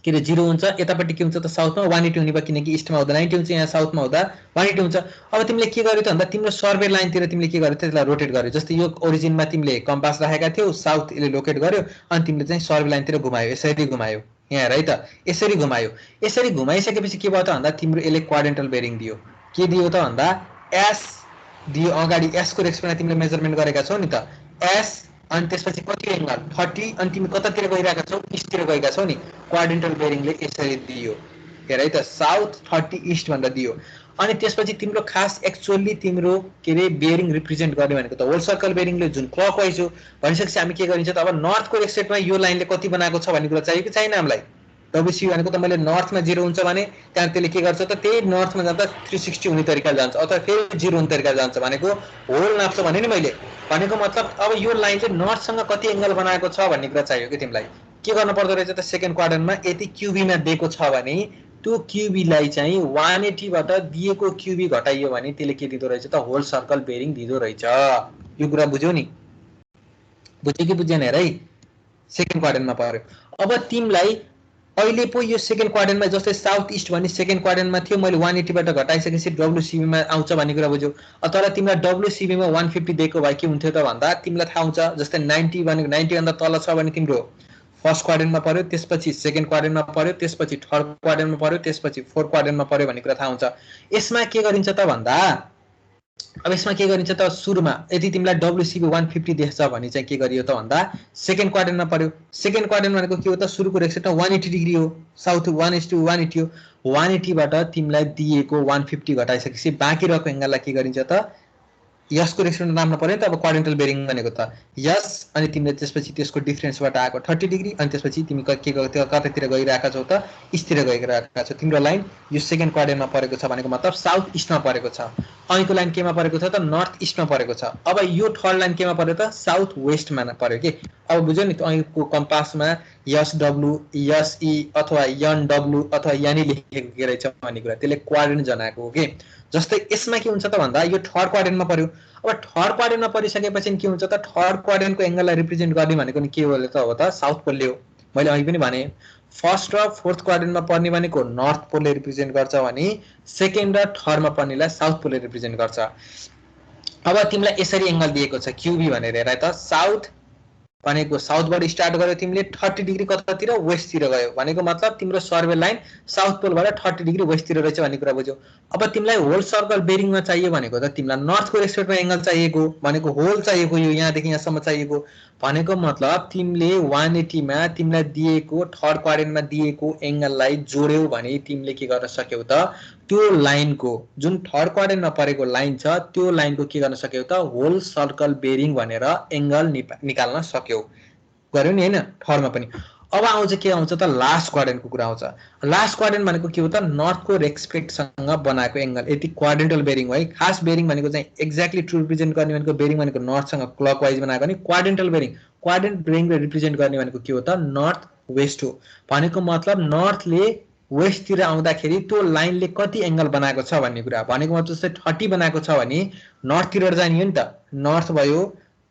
के अरे 0 हुन्छ, यतापट्टि के हुन्छ त साउथमा 180 हुने भयो, किनकि इस्टमा हुँदा 90 हुन्छ, यहाँ साउथमा हुँदा 180 हुन्छ। अब तिमीले के गर्यो त भन्दा तिम्रो सर्वे लाइनतिर तिमीले के गर्यो त्यसलाई रोटेट गर्यो। जस्तै यो ओरिजिनमा तिमीले कम्पास राखेका थियौ, साउथ यसले लोकेट गर्यो अनि तिमीले चाहिँ सर्वे लाइनतिर घुमायो, यसरी घुमायो, यहाँ हेर है त यसरी घुमायो। यसरी घुमाइसकेपछि के भयो त भन्दा तिम्रो यसले क्वाड्रेन्टल बेरिङ दियो। के दियो त भन्दा एस दियो, अगाडि एस को रेस्पेक्टमा तिमीले मेजरमेन्ट गरेका छौ नि त एस, अनि त्यसपछि कति एंगल 30, अनि तिमी कतातिर गइरहेका छौ इस्टतिर गएका छौ नि, क्वाड्रेन्टल बेरिङले यसरी दियो। हेर है त साउथ 30 इस्ट भनेर दियो। अनि त्यसपछि तिम्रो खास एक्चुअली तिम्रो के अरे बेरिङ रिप्रेजेन्ट गर्ने भनेको त होल सर्कल बेरिङले जुन क्लकवाइज हो भनिसकेपछि हामी के गरिन्छ त अब नर्थको रेस्पेक्टमा यो लाइनले कति बनाएको छ भन्ने कुरा चाहियो कि छैन हामीलाई। डब्ल्युसी भनेको त मैले नर्थमा 0 हुन्छ भने त्यहाँ त्यसले के गर्छ त त्यही नर्थमा जाँदा 360 हुने तरिका जान्छ अथवा फेरि 0 हुने तरिका जान्छ भनेको होल नाप्छ भने नि मैले भनेको मतलब अब यो लाइनले नर्थसँग कति एंगल बनाएको छ भन्ने कुरा चाहियो कि तिमीलाई। के गर्नु पर्दो रहेछ त सेकेन्ड क्वाड्रेन्टमा यदि क्युबीमा दिएको छ भने त्यो क्युबीलाई चाहिँ 180 बाट दिएको क्युबी घटाइयो भने त्यसले के दिदो रहेछ त होल सर्कल बेरिङ दिदो रहेछ। यो कुरा बुझ्यौ नि, बुझ्यो कि बुझेन हेर है, सेकेन्ड क्वाड्रेन्टमा पर्यो। अब तिमीलाई अहिले पो यो सेकेन्ड क्वाड्रेन्टमा जस्तै साउथ इस्ट भने सेकेन्ड क्वाड्रेन्टमा थियो, मैले 180 बाट घटाइसकेपछि डब्ल्युसीबीमा आउँछ भन्ने कुरा बुझ्यौ। तर तिमीलाई डब्ल्युसीबीमा 150 दिएको भए के हुन्थ्यो त भन्दा तिमीलाई थाहा हुन्छ जस्तै 90 भनेको 90 भन्दा तल छ भने तिम्रो फर्स्ट क्वाड्रेन्टमा पर्यो, त्यसपछि सेकेन्ड क्वाड्रेन्टमा पर्यो, त्यसपछि थर्ड क्वाड्रेन्टमा पर्यो, त्यसपछि फोर्थ क्वाड्रेन्टमा पर्यो भन्ने कुरा थाहा हुन्छ। यसमा के गरिन्छ त भन्दा अब यसमा के गरिन्छ त सुरुमा यदि तिमीलाई डब्ल्युसीबी 150 देख्छ भने चाहिँ के गरियो त भन्दा सेकेन्ड क्वाड्रेन्टमा पर्यो। सेकेन्ड क्वाड्रेन्ट भनेको के हो त सुरुको रेस्पेक्टमा 180 डिग्री हो, साउथ 1:180 हो। 180 बाट तिमीलाई दिएको 150 घटाइसकेपछि बाँकी रहेको एंगललाई के गरिन्छ त यसको रेस्पेक्टमा नाप्न पर्यो नि त। अब क्वाड्रेन्टल बेरिङ भनेको त यस, अनि तिमीले त्यसपछि त्यसको डिफरेन्सबाट आएको 30 डिग्री, अनि त्यसपछि तिमी के कतातिर गइरहेका छौ त इस्टतिर गइरहेका छौ। तिम्रो लाइन यो सेकेन्ड क्वाड्रेन्टमा परेको छ भनेको मतलब साउथ इस्टमा परेको छ, अहिलेको लाइन केमा परेको छ त नर्थ इस्टमा परेको छ। अब यो थर्ड लाइन केमा पर्यो त साउथ वेस्टमा पर्यो कि। अब बुझ्यौ नि अहिलेको कम्पासमा यस डब्लु यस ई अथवा यन डब्लु अथवा यानी लेखेको के रहेछ भन्ने कुरा त्यसले क्वाड्रेन्ट जनाएको हो कि। जस्तै यसमा के हुन्छ त भन्दा यो थर्ड क्वाड्रेन्टमा पर्यो। अब थर्ड क्वाड्रेन्टमा परिसकेपछि के हुन्छ त थर्ड क्वाड्रेन्टको एंगललाई रिप्रेजेन्ट गर्ने भनेको नि के हो त साउथ पोलले हो। मैले अघि पनि भने फर्स्ट र फोर्थ क्वाड्रेन्टमा पर्ने भनेको नर्थ पोलले रिप्रेजेन्ट गर्छ भने सेकेन्ड र थर्डमा पर्नेलाई साउथ पोलले रिप्रेजेन्ट गर्छ। अब तिमीलाई यसरी एंगल दिएको छ क्युबी भनेर हेर त साउथ भनेको साउथबाट स्टार्ट गर्यो तिमीले 30 डिग्री कतातिर वेस्टतिर गयो भनेको मतलब तिम्रो सर्वे लाइन साउथ पोलबाट 30 डिग्री वेस्टतिर रहेछ भन्ने कुरा बुझ्यौ। अब तिमीलाई होल सर्कल बेरिङमा चाहियो भनेको त तिमीलाई नर्थको रेस्पेक्टमा एंगल चाहिएको भनेको होल चाहिएको, यो यहाँदेखि यहाँसम्म चाहिएको भनेको मतलब तिमीले 180 मा तिमीलाई दिएको थर्ड क्वाड्रेन्टमा दिएको एंगललाई जोड्यौ भने तिमीले के गर्न सक्यौ त त्यो लाइनको जुन थर्ड क्वाड्रेन्टमा परेको लाइन छ त्यो लाइनको के गर्न सक्यौ त होल सर्कल बेरिङ भनेर एंगल निकाल्न सक्यौ। गर्यौ नि हैन थर्डमा पनि। अब आउँछ के आउँछ त लास्ट क्वाड्रेन्टको कुरा आउँछ। लास्ट क्वाड्रेन्ट भनेको के हो त नर्थको रेस्पेक्टसँग बनाएको एंगल यदि क्वाड्रेन्टल बेरिङ हो है। खास बेरिङ भनेको चाहिँ एक्ज्याक्टली ट्रु रिप्रेजेन्ट गर्ने भनेको बेरिङ भनेको नर्थसँग क्लकवाइज बनाएको नि क्वाड्रेन्टल बेरिङ। क्वाड्रेन्ट बेरिङले रिप्रेजेन्ट गर्ने भनेको के हो त नर्थ वेस्ट हो भनेको मतलब नर्थले वेस्टतिर आउँदाखेरि त्यो लाइनले कति एंगल बनाएको छ भन्ने कुरा भनेको मतलब जस्तै 30 बनाएको छ भने नर्थतिर जाने हो नि त, नर्थ भयो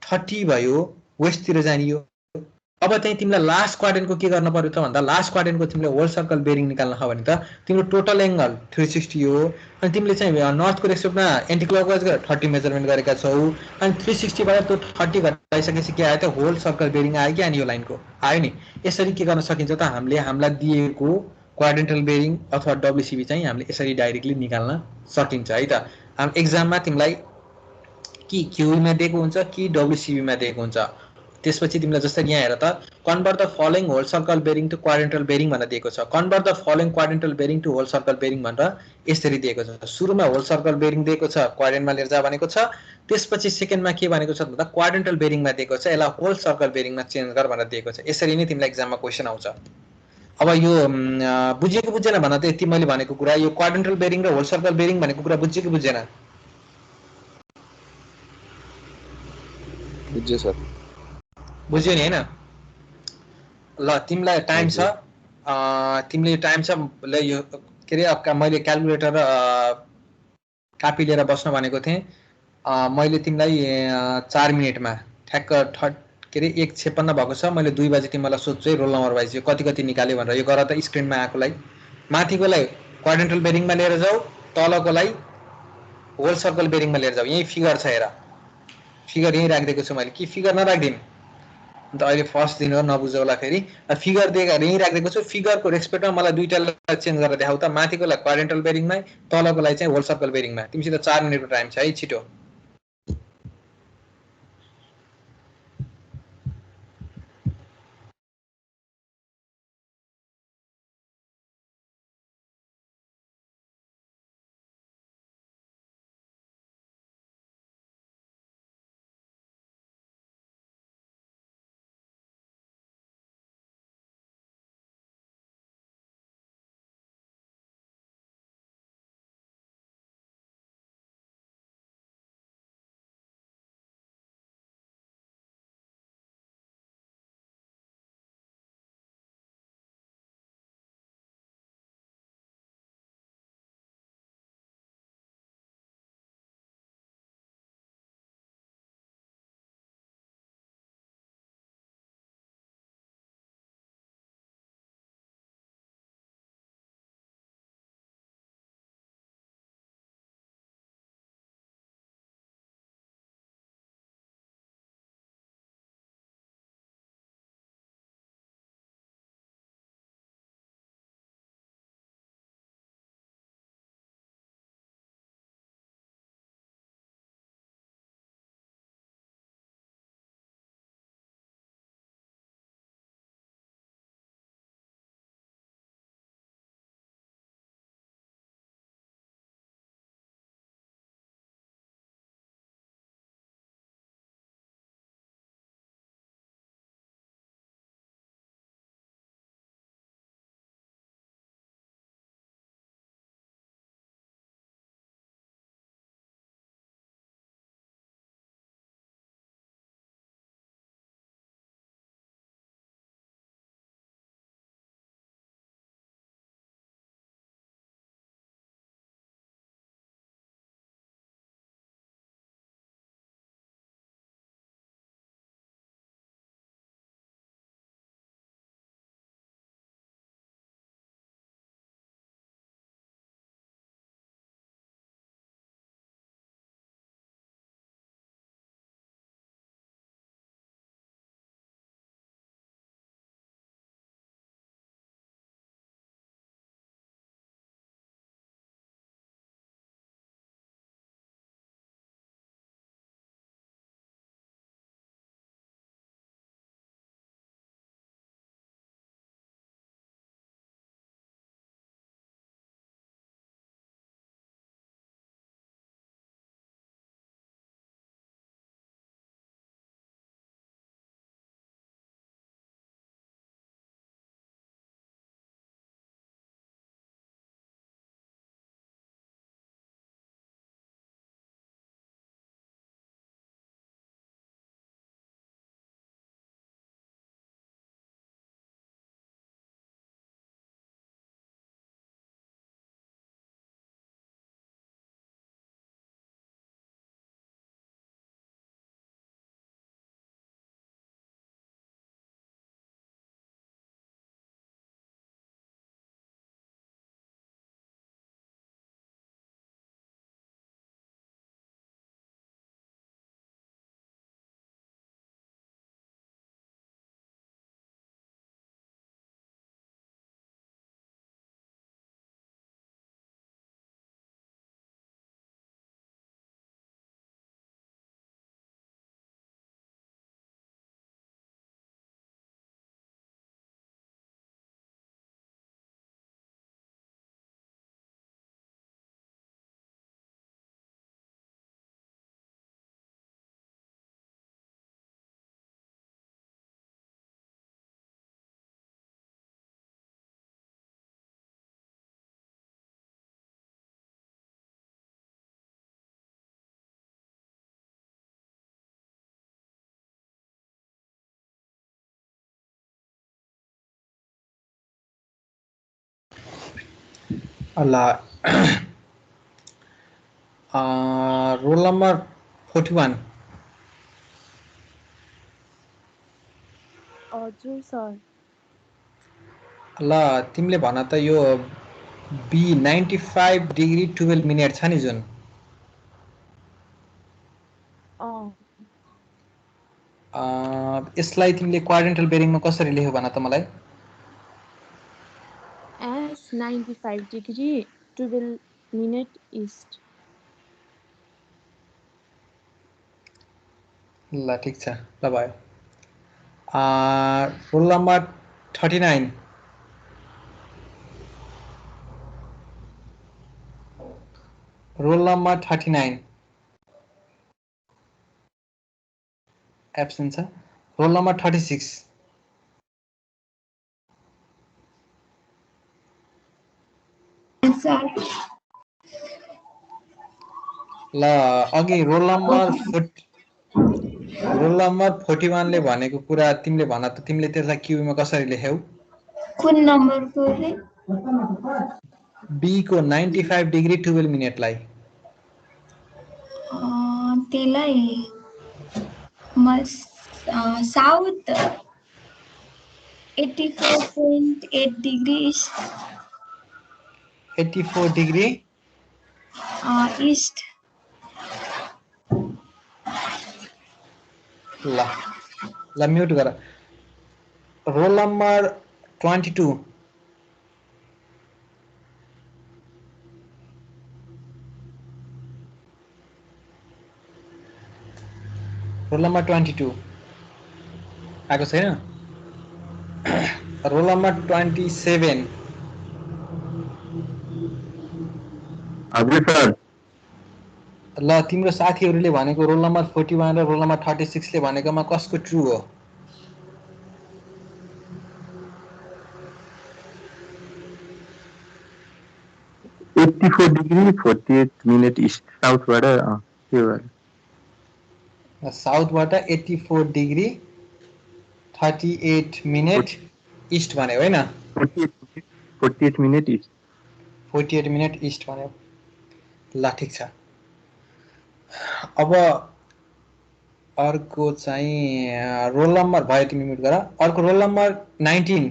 30 भयो वेस्टतिर जाने हो। अब चाहिँ तिमीलाई लास्ट क्वाड्रेन्टको के गर्न पर्यो त भन्दा लास्ट क्वाड्रेन्टको तिमीले होल सर्कल बेरिङ निकाल्न हो भने त तिम्रो टोटल एंगल 360 हो। अनि तिमीले चाहिँ नर्थको रेस्पेक्टमा एन्टी क्लकवाइज गरेर 30 मेजरमेन्ट गरेका छौ अनि 360 बाट त्यो 30 घटाइसकेपछि के आयो त होल सर्कल बेरिङ आयो कि अनि यो लाइनको आयो नि। यसरी के गर्न सकिन्छ त हामीले हामीलाई दिएको क्वाड्रेन्टल बेरिङ अथवा डब्ल्युसीबी चाहिँ हामीले यसरी डाइरेक्टली निकाल्न सकिन्छ है त। हामी एक्जाममा तिमीलाई कि क्युबीमा दिएको हुन्छ कि डब्ल्युसीबीमा दिएको हुन्छ त्यसपछि तिमीलाई जस्तै यहाँ हेर त convert the following whole circle bearing to quadrantal bearing भनेर दिएको छ। Convert the following quadrantal bearing to whole circle bearing भनेर यसरी दिएको छ। सुरुमा होल सर्कल बेरिङ दिएको छ, क्वाड्रेन्टमा लिएर जा भनेको छ। त्यसपछि सेकेन्डमा के भनेको छ भन्दा क्वाड्रेन्टल बेरिङमा दिएको छ, यसलाई होल सर्कल बेरिङमा चेन्ज गर भनेर दिएको छ। यसरी नै तिमीलाई एक्जाममा क्वेसन आउँछ। अब यो बुझेको बुझेन भन त, यति मैले भनेको कुरा, यो क्वाड्रेन्टल बेरिङ र होल सर्कल बेरिङ भनेको कुरा बुझ्यो कि बुझेन? बुझ्यो सर। बुझ्यो नि हैन? ल तिमीलाई टाइम छ, तिमीले टाइम छ ल यो के अरे मैले क्यालकुलेटर र कापी लिएर बस्न भनेको थिएँ। मैले तिमीलाई 4 मिनटमा ठ्याक्क के अरे 1:56 भएको छ। मैले 2 बजे तिमीलाई सोध्छु है रोल नम्बर वाइज यो कति कति निकाल्यो भनेर। यो गर त स्क्रिनमा आएकोलाई, माथिकोलाई क्वाड्रेन्टल बेरिङमा लिएर जाऊ, तलकोलाई होल सर्कल बेरिङमा लिएर जाऊ। यही फिगर छ हेर, फिगर यही राखिदिएको छु मैले, कि फिगर नराखिदिउँ अन्त अहिले फर्स्ट दिन हो नबुझ होला फेरि। फिगर दिएको यहीँ राखिदिएको छु, फिगरको रेस्पेक्टमा मलाई दुईटालाई चेन्ज गरेर देखाउ त, माथिकोलाई क्वाड्रेन्टल बेरिङमा, तलकोलाई चाहिँ होल सर्कल बेरिङमा। तिमीसित 4 मिनटको टाइम छ है, छिटो। ल रोल नम्बर 41 हजुर सर। ल तिमीले भन त यो बी 95 डिग्री 12 मिनट छ नि जुन यसलाई तिमीले क्वाड्रेन्टल बेरिङमा कसरी लेख्यौ भन त मलाई। S 95 degree 12 minute east. ल ठिक छ, ल भयो। Roll number 39 roll number 39 absent छ। रोल नम्बर 36 ल अघि रोल नम्बर 41 ले भनेको कुरा तिमीले भन त तिमीले त्यसलाई क्युबीमा कसरी लेख्यौ? कुन नम्बरको रे? बी को 95 डिग्री 12 मिनटलाई त्यसलाई south 84.8 degree east 84 degree east. ल ल म्युट गर। रोल नम्बर 22 रोल नम्बर 22 आएको छैन। रोल नम्बर 27 हजुर सर। ल तिम्रो साथीहरूले भनेको रोल नम्बर 41 र रोल नम्बर 36 ले भनेकोमा कसको ट्रु हो? एट्टी 48 मिनट इस्ट साउथबाट साउथबाट 84 डिग्री 38 मिनट इस्ट भन्यो होइन? 48 मिनट इस्ट 48 मिनट इस्ट भन्यो। ल ठिक छ। अब अर्को चाहिँ रोल नम्बर भयो, तिमी म्युट गर। अर्को roll number 19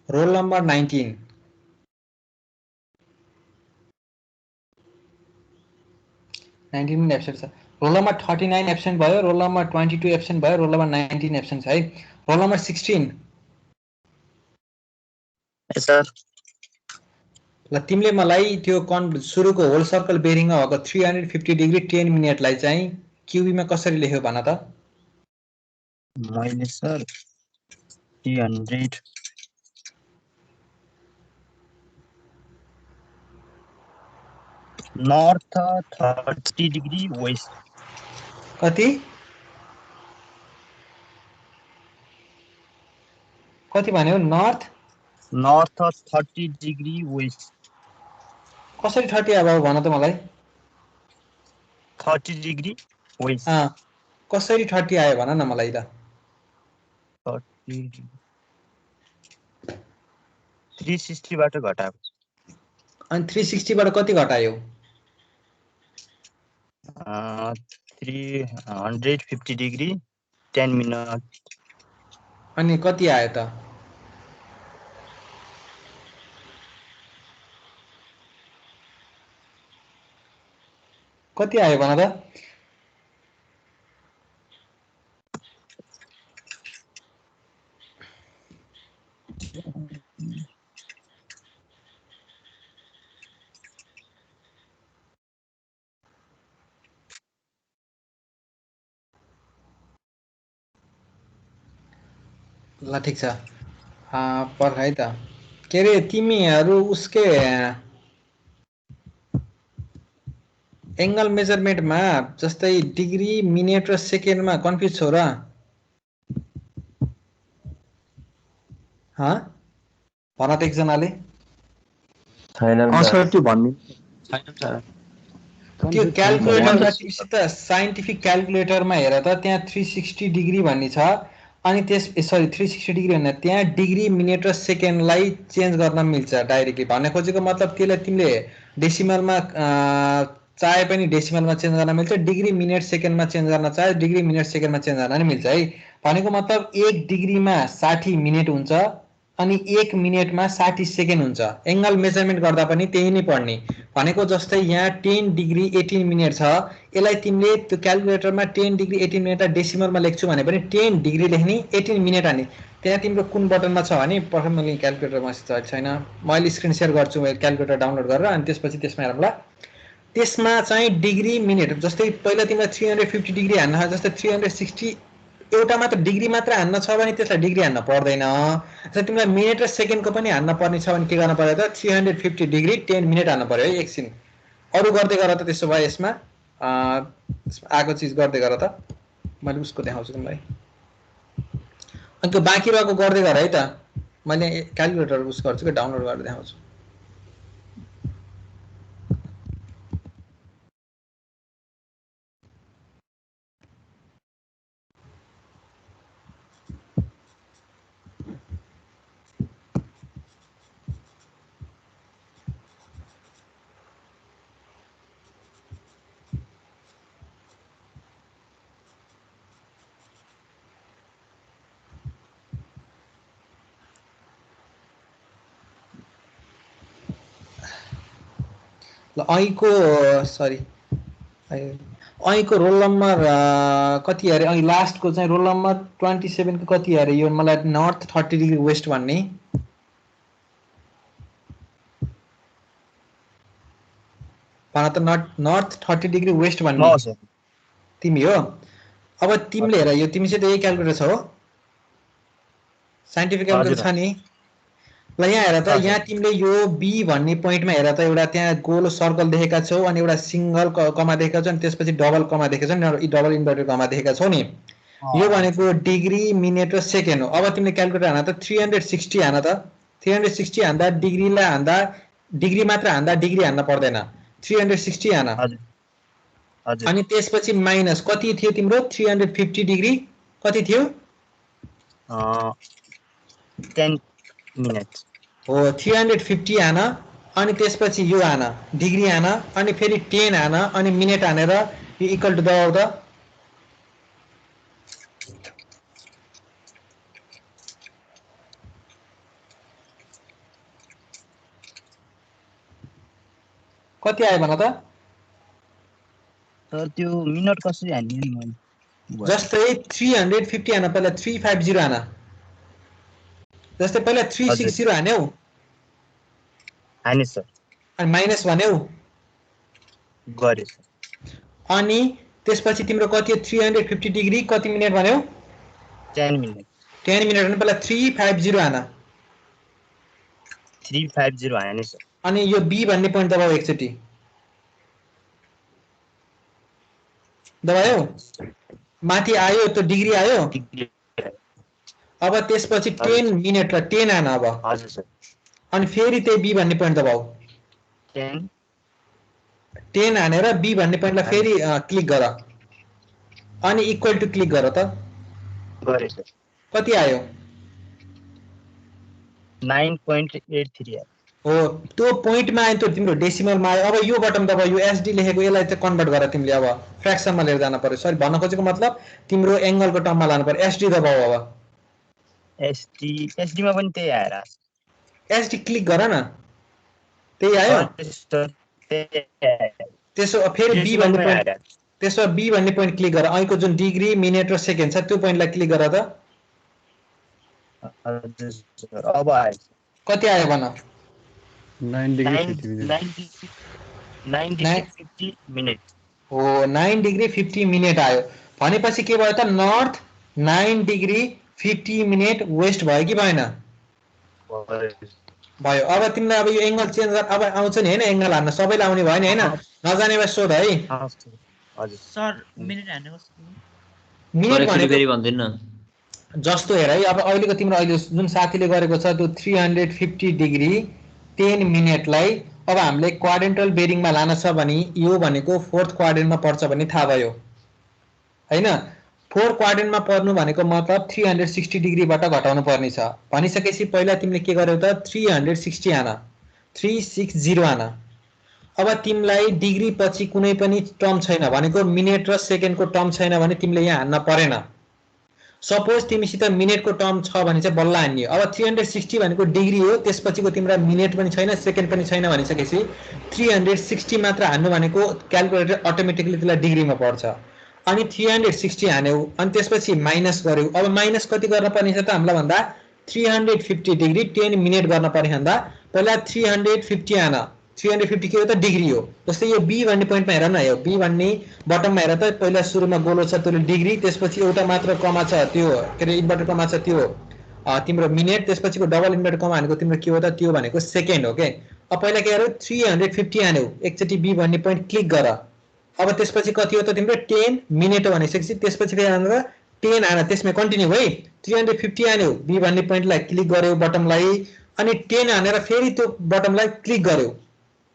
roll number 19 19 absent छ। रोल नम्बर 39 एब्सेन्ट भयो, रोल नम्बर 22 एब्सेन्ट भयो, रोल नम्बर 19 एब्सेन्ट छ है। Roll number 16 sir. ल तिमीले मलाई त्यो सुरुको होल सर्कल बेरिङमा भएको 350 डिग्री 10 मिनटलाई चाहिँ क्युबीमा कसरी लेख्यो भन त? मैले सर 300 नर्थ 30 डिग्री वेस्ट। कति कति भन्यो? North 30 degree west. कसरी 30 आयो भन त मलाई। 30 डिग्री वेस्ट। कसरी 30 आयो भन न मलाई त। 360 बाट घटाएको। अनि 360 बाट कति घटायो? 350 डिग्री 10 मिनट। अनि कति आयो त? कति आयो भन त? ल ठिक छ। पर्खाइ त के अरे तिमीहरू उसके एङ्गल मेजरमेन्टमा जस्तै डिग्री मिनेट र सेकेन्डमा कन्फ्युज छौ र? भन त एकजनाले। त्यो क्यालकुलेटरमा तिमीसित साइन्टिफिक क्यालकुलेटरमा हेर त, त्यहाँ 360 डिग्री भन्ने छ अनि सरी 360 डिग्री भन्दा त्यहाँ डिग्री मिनेट र सेकेन्डलाई चेन्ज गर्न मिल्छ डाइरेक्टली। भन्ने खोजेको मतलब त्यसलाई तिमीले डेसिमलमा चाहे पनि डेसिमलमा चेन्ज गर्न मिल्छ, डिग्री मिनेट सेकेन्डमा चेन्ज गर्न चाहे डिग्री मिनेट सेकेन्डमा चेन्ज गर्न नि मिल्छ है। भनेको मतलब 1 डिग्रीमा 60 मिनेट हुन्छ अनि 1 मिनेटमा 60 सेकेन्ड हुन्छ। एंगल मेजरमेन्ट गर्दा पनि त्यही नै पढ्ने। भनेको जस्तै यहाँ 10 डिग्री 18 मिनेट छ, यसलाई तिमीले त्यो क्याल्कुलेटरमा 10 डिग्री 18 मिनेटलाई डेसिमलमा लेख्छु भने पनि 10 डिग्री लेख्ने 18 मिनेट हाल्ने। त्यहाँ तिम्रो कुन बटनमा छ भने प्रथम मैले क्याल्कुलेटर मसित छैन, मैले स्क्रिन सेयर गर्छु क्याल्कुलेटर डाउनलोड गरेर, अनि त्यसपछि त्यसमा हेरौँ ल। त्यसमा चाहिँ डिग्री मिनेट जस्तै पहिला तिमीलाई 350 डिग्री हान्न, जस्तै 360 एउटा मात्र डिग्री मात्र हान्न छ भने त्यसलाई डिग्री हान्न पर्दैन। जस्तै तिमीलाई मिनेट र सेकेन्डको पनि हान्न पर्ने छ भने के गर्न पर्यो त 350 डिग्री 10 मिनेट हान्न पर्यो है एकछिन। अरु गर्दै गर त, त्यसो भए यसमा आएको चिज गर्दै गर त, मैले उसको देखाउँछु तिमीलाई। अनि त्यो बाँकी रहेको गर्दै गर है त, मैले क्याल्कुलेटर उस गर्छु कि डाउनलोड गरेर देखाउँछु। ऐको सरी ऐको रोल नम्बर कति अरे, ऐ लास्टको चाहिँ रोल नम्बर 27 को कति अरे, यो मलाई नर्थ 30 डिग्री वेस्ट भन्ने। भन त नर्थ 30 डिग्री वेस्ट भन्ने तिमी हो। अब तिमीले हेर, यो तिमीसित यही क्याल्कुलेटर छ हो, साइन्टिफिक क्याल्कुलेटर छ नि ल। यहाँ हेर त, यहाँ तिमीले यो बी भन्ने पोइन्टमा हेर त, एउटा त्यहाँ गोल सर्कल देखेका छौ अनि एउटा सिंगल कमा देखेका छौ अनि त्यसपछि डबल कमा देखेका छौ नि, डबल इन्भर्टेड कमा देखेका छौ नि। यो भनेको डिग्री मिनेट र सेकेन्ड हो। अब तिमीले क्याल्कुलेटर हान त 360 हान त, 360 हान्दा डिग्रीलाई हान्दा डिग्री मात्र हान्दा डिग्री हान्न पर्दैन, 360 हान। अनि त्यसपछि माइनस कति थियो तिम्रो 350 डिग्री कति थियो 10 मिनेट हो। 350 हान अनि त्यसपछि यो हान डिग्री हान अनि फेरि 10 हान अनि मिनेट हानेर यो इक्वल टु दबाउ त। कति आयो भन त? तर त्यो मिनेट कसरी हान्ने नि मैले? जस्तै 350 हान, पहिला 350 हान, जस्तै पहिला 360 हान्यौ हाने सर, अनि माइनस भन्यौ गरे सर। अनि त्यसपछि तिम्रो कति 350 डिग्री कति मिनेट भन्यौ 10 मिनेट। 10 मिनेट भने पहिला 350 हान, 350 हाने सर। अनि यो बी भन्ने पोइन्ट दबाउ एकचोटि, दबायो माथि आयो त्यो डिग्री आयो। अब त्यसपछि 10 मिनेट र 10 हान अब। हजुर सर। अनि फेरि त्यही बी भन्ने पोइन्ट दबाउ, 10 हानेर बी भन्ने पोइन्टलाई फेरि क्लिक गर अनि इक्वल टु क्लिक गर त। गरे सर। कति आयो 9.83 आयो हो। त्यो पोइन्टमा आयो, त्यो तिम्रो डेसिमलमा आयो। अब यो बटन दबाउ, यो एसडी लेखेको यसलाई चाहिँ कन्भर्ट गर तिमीले, अब फ्र्याक्सनमा लिएर जान पर्यो। सरी भन्न खोजेको मतलब तिम्रो एंगलको टर्ममा लानु पर्यो। एसडी दबाउ अब। एसडी मा पनि त्यही आएर एसडी क्लिक गर न, त्यही आयो। त्यसो फेरि बी भन्ने पोइन्ट, त्यसो बी भन्ने पोइन्ट क्लिक गर, ऐको जुन डिग्री मिनेट र सेकेन्ड छ त्यो पोइन्टलाई क्लिक गर त। अब आयो कति आयो भन? 9 डिग्री 50 मिनेट हो। 9 डिग्री 50 मिनेट आयो भनेपछि के भयो त, नर्थ 9 डिग्री 50 मिनेट वेस्ट भयो कि भएन? भयो। अब तिमीलाई अब यो एंगल चेन्ज गर, अब आउँछ नि हैन, एंगल हान्न सबैले आउने भयो नि हैन, नजाने भए सोध है। हजुर सर। मिनेट हान्ने कस्तो? मिनेट भनेको जस्तो हेर है, अब अहिलेको तिम्रो अहिले जुन साथीले गरेको छ त्यो 350 डिग्री 10 मिनेटलाई अब हामीले क्वाड्रेन्टल बेरिङमा लान छ भने यो भनेको फोर्थ क्वाड्रेन्टमा पर्छ भन्ने थाहा भयो हैन। फोर क्वाड्रेन्टमा पर्नु भनेको मतलब 360 डिग्रीबाट घटाउनु पर्ने छ भनिसकेपछि पहिला तिमीले के गर्यौ त 360 आना 360 आना अब तिमीलाई डिग्री पछि कुनै पनि टर्म छैन भनेको मिनेट र सेकेन्डको टर्म छैन भने तिमीले यहाँ हान्न परेन सपोज तिमीसित मिनेटको टर्म छ भने चाहिँ बल्ल हान्ने अब 360 भनेको डिग्री हो त्यसपछिको तिम्रो मिनेट पनि छैन सेकेन्ड पनि छैन भनिसकेपछि 360 मात्र हान्नु भनेको क्याल्कुलेटर अटोमेटिकली त्यसलाई डिग्रीमा पर्छ अनि 360 हान्यौ अनि त्यसपछि माइनस गर्यौ अब माइनस कति गर्न पर्ने छ त हामीलाई भन्दा 350 डिग्री 10 मिनेट गर्न पर्ने भन्दा पहिला 350 आना 350 के हो त डिग्री हो जस्तै यो बी भन्ने पोइन्टमा हेर न यो बी भन्ने बटममा हेर त पहिला सुरुमा गोलो छ त्यसले डिग्री त्यसपछि एउटा मात्र कमा छ त्यो के रे इन्भर्टर कमा छ त्यो तिम्रो मिनेट त्यसपछिको डबल इन्भर्टर कमा भनेको तिम्रो के हो त त्यो भनेको सेकेन्ड हो के अब पहिला के गर्यौ 350 हान्यौ एकचोटी बी भन्ने पोइन्ट क्लिक गर अब त्यसपछि कति हो त तिम्रो 10 मिनेट हो भनेपछि त्यसपछि फेरि आएर 10 आना त्यसमा कन्टिन्यू है 350 हान्यौ बी भन्ने पोइन्टलाई क्लिक गर्यौ बटमलाई अनि 10 हानेर फेरि त्यो बटमलाई क्लिक गर्यौ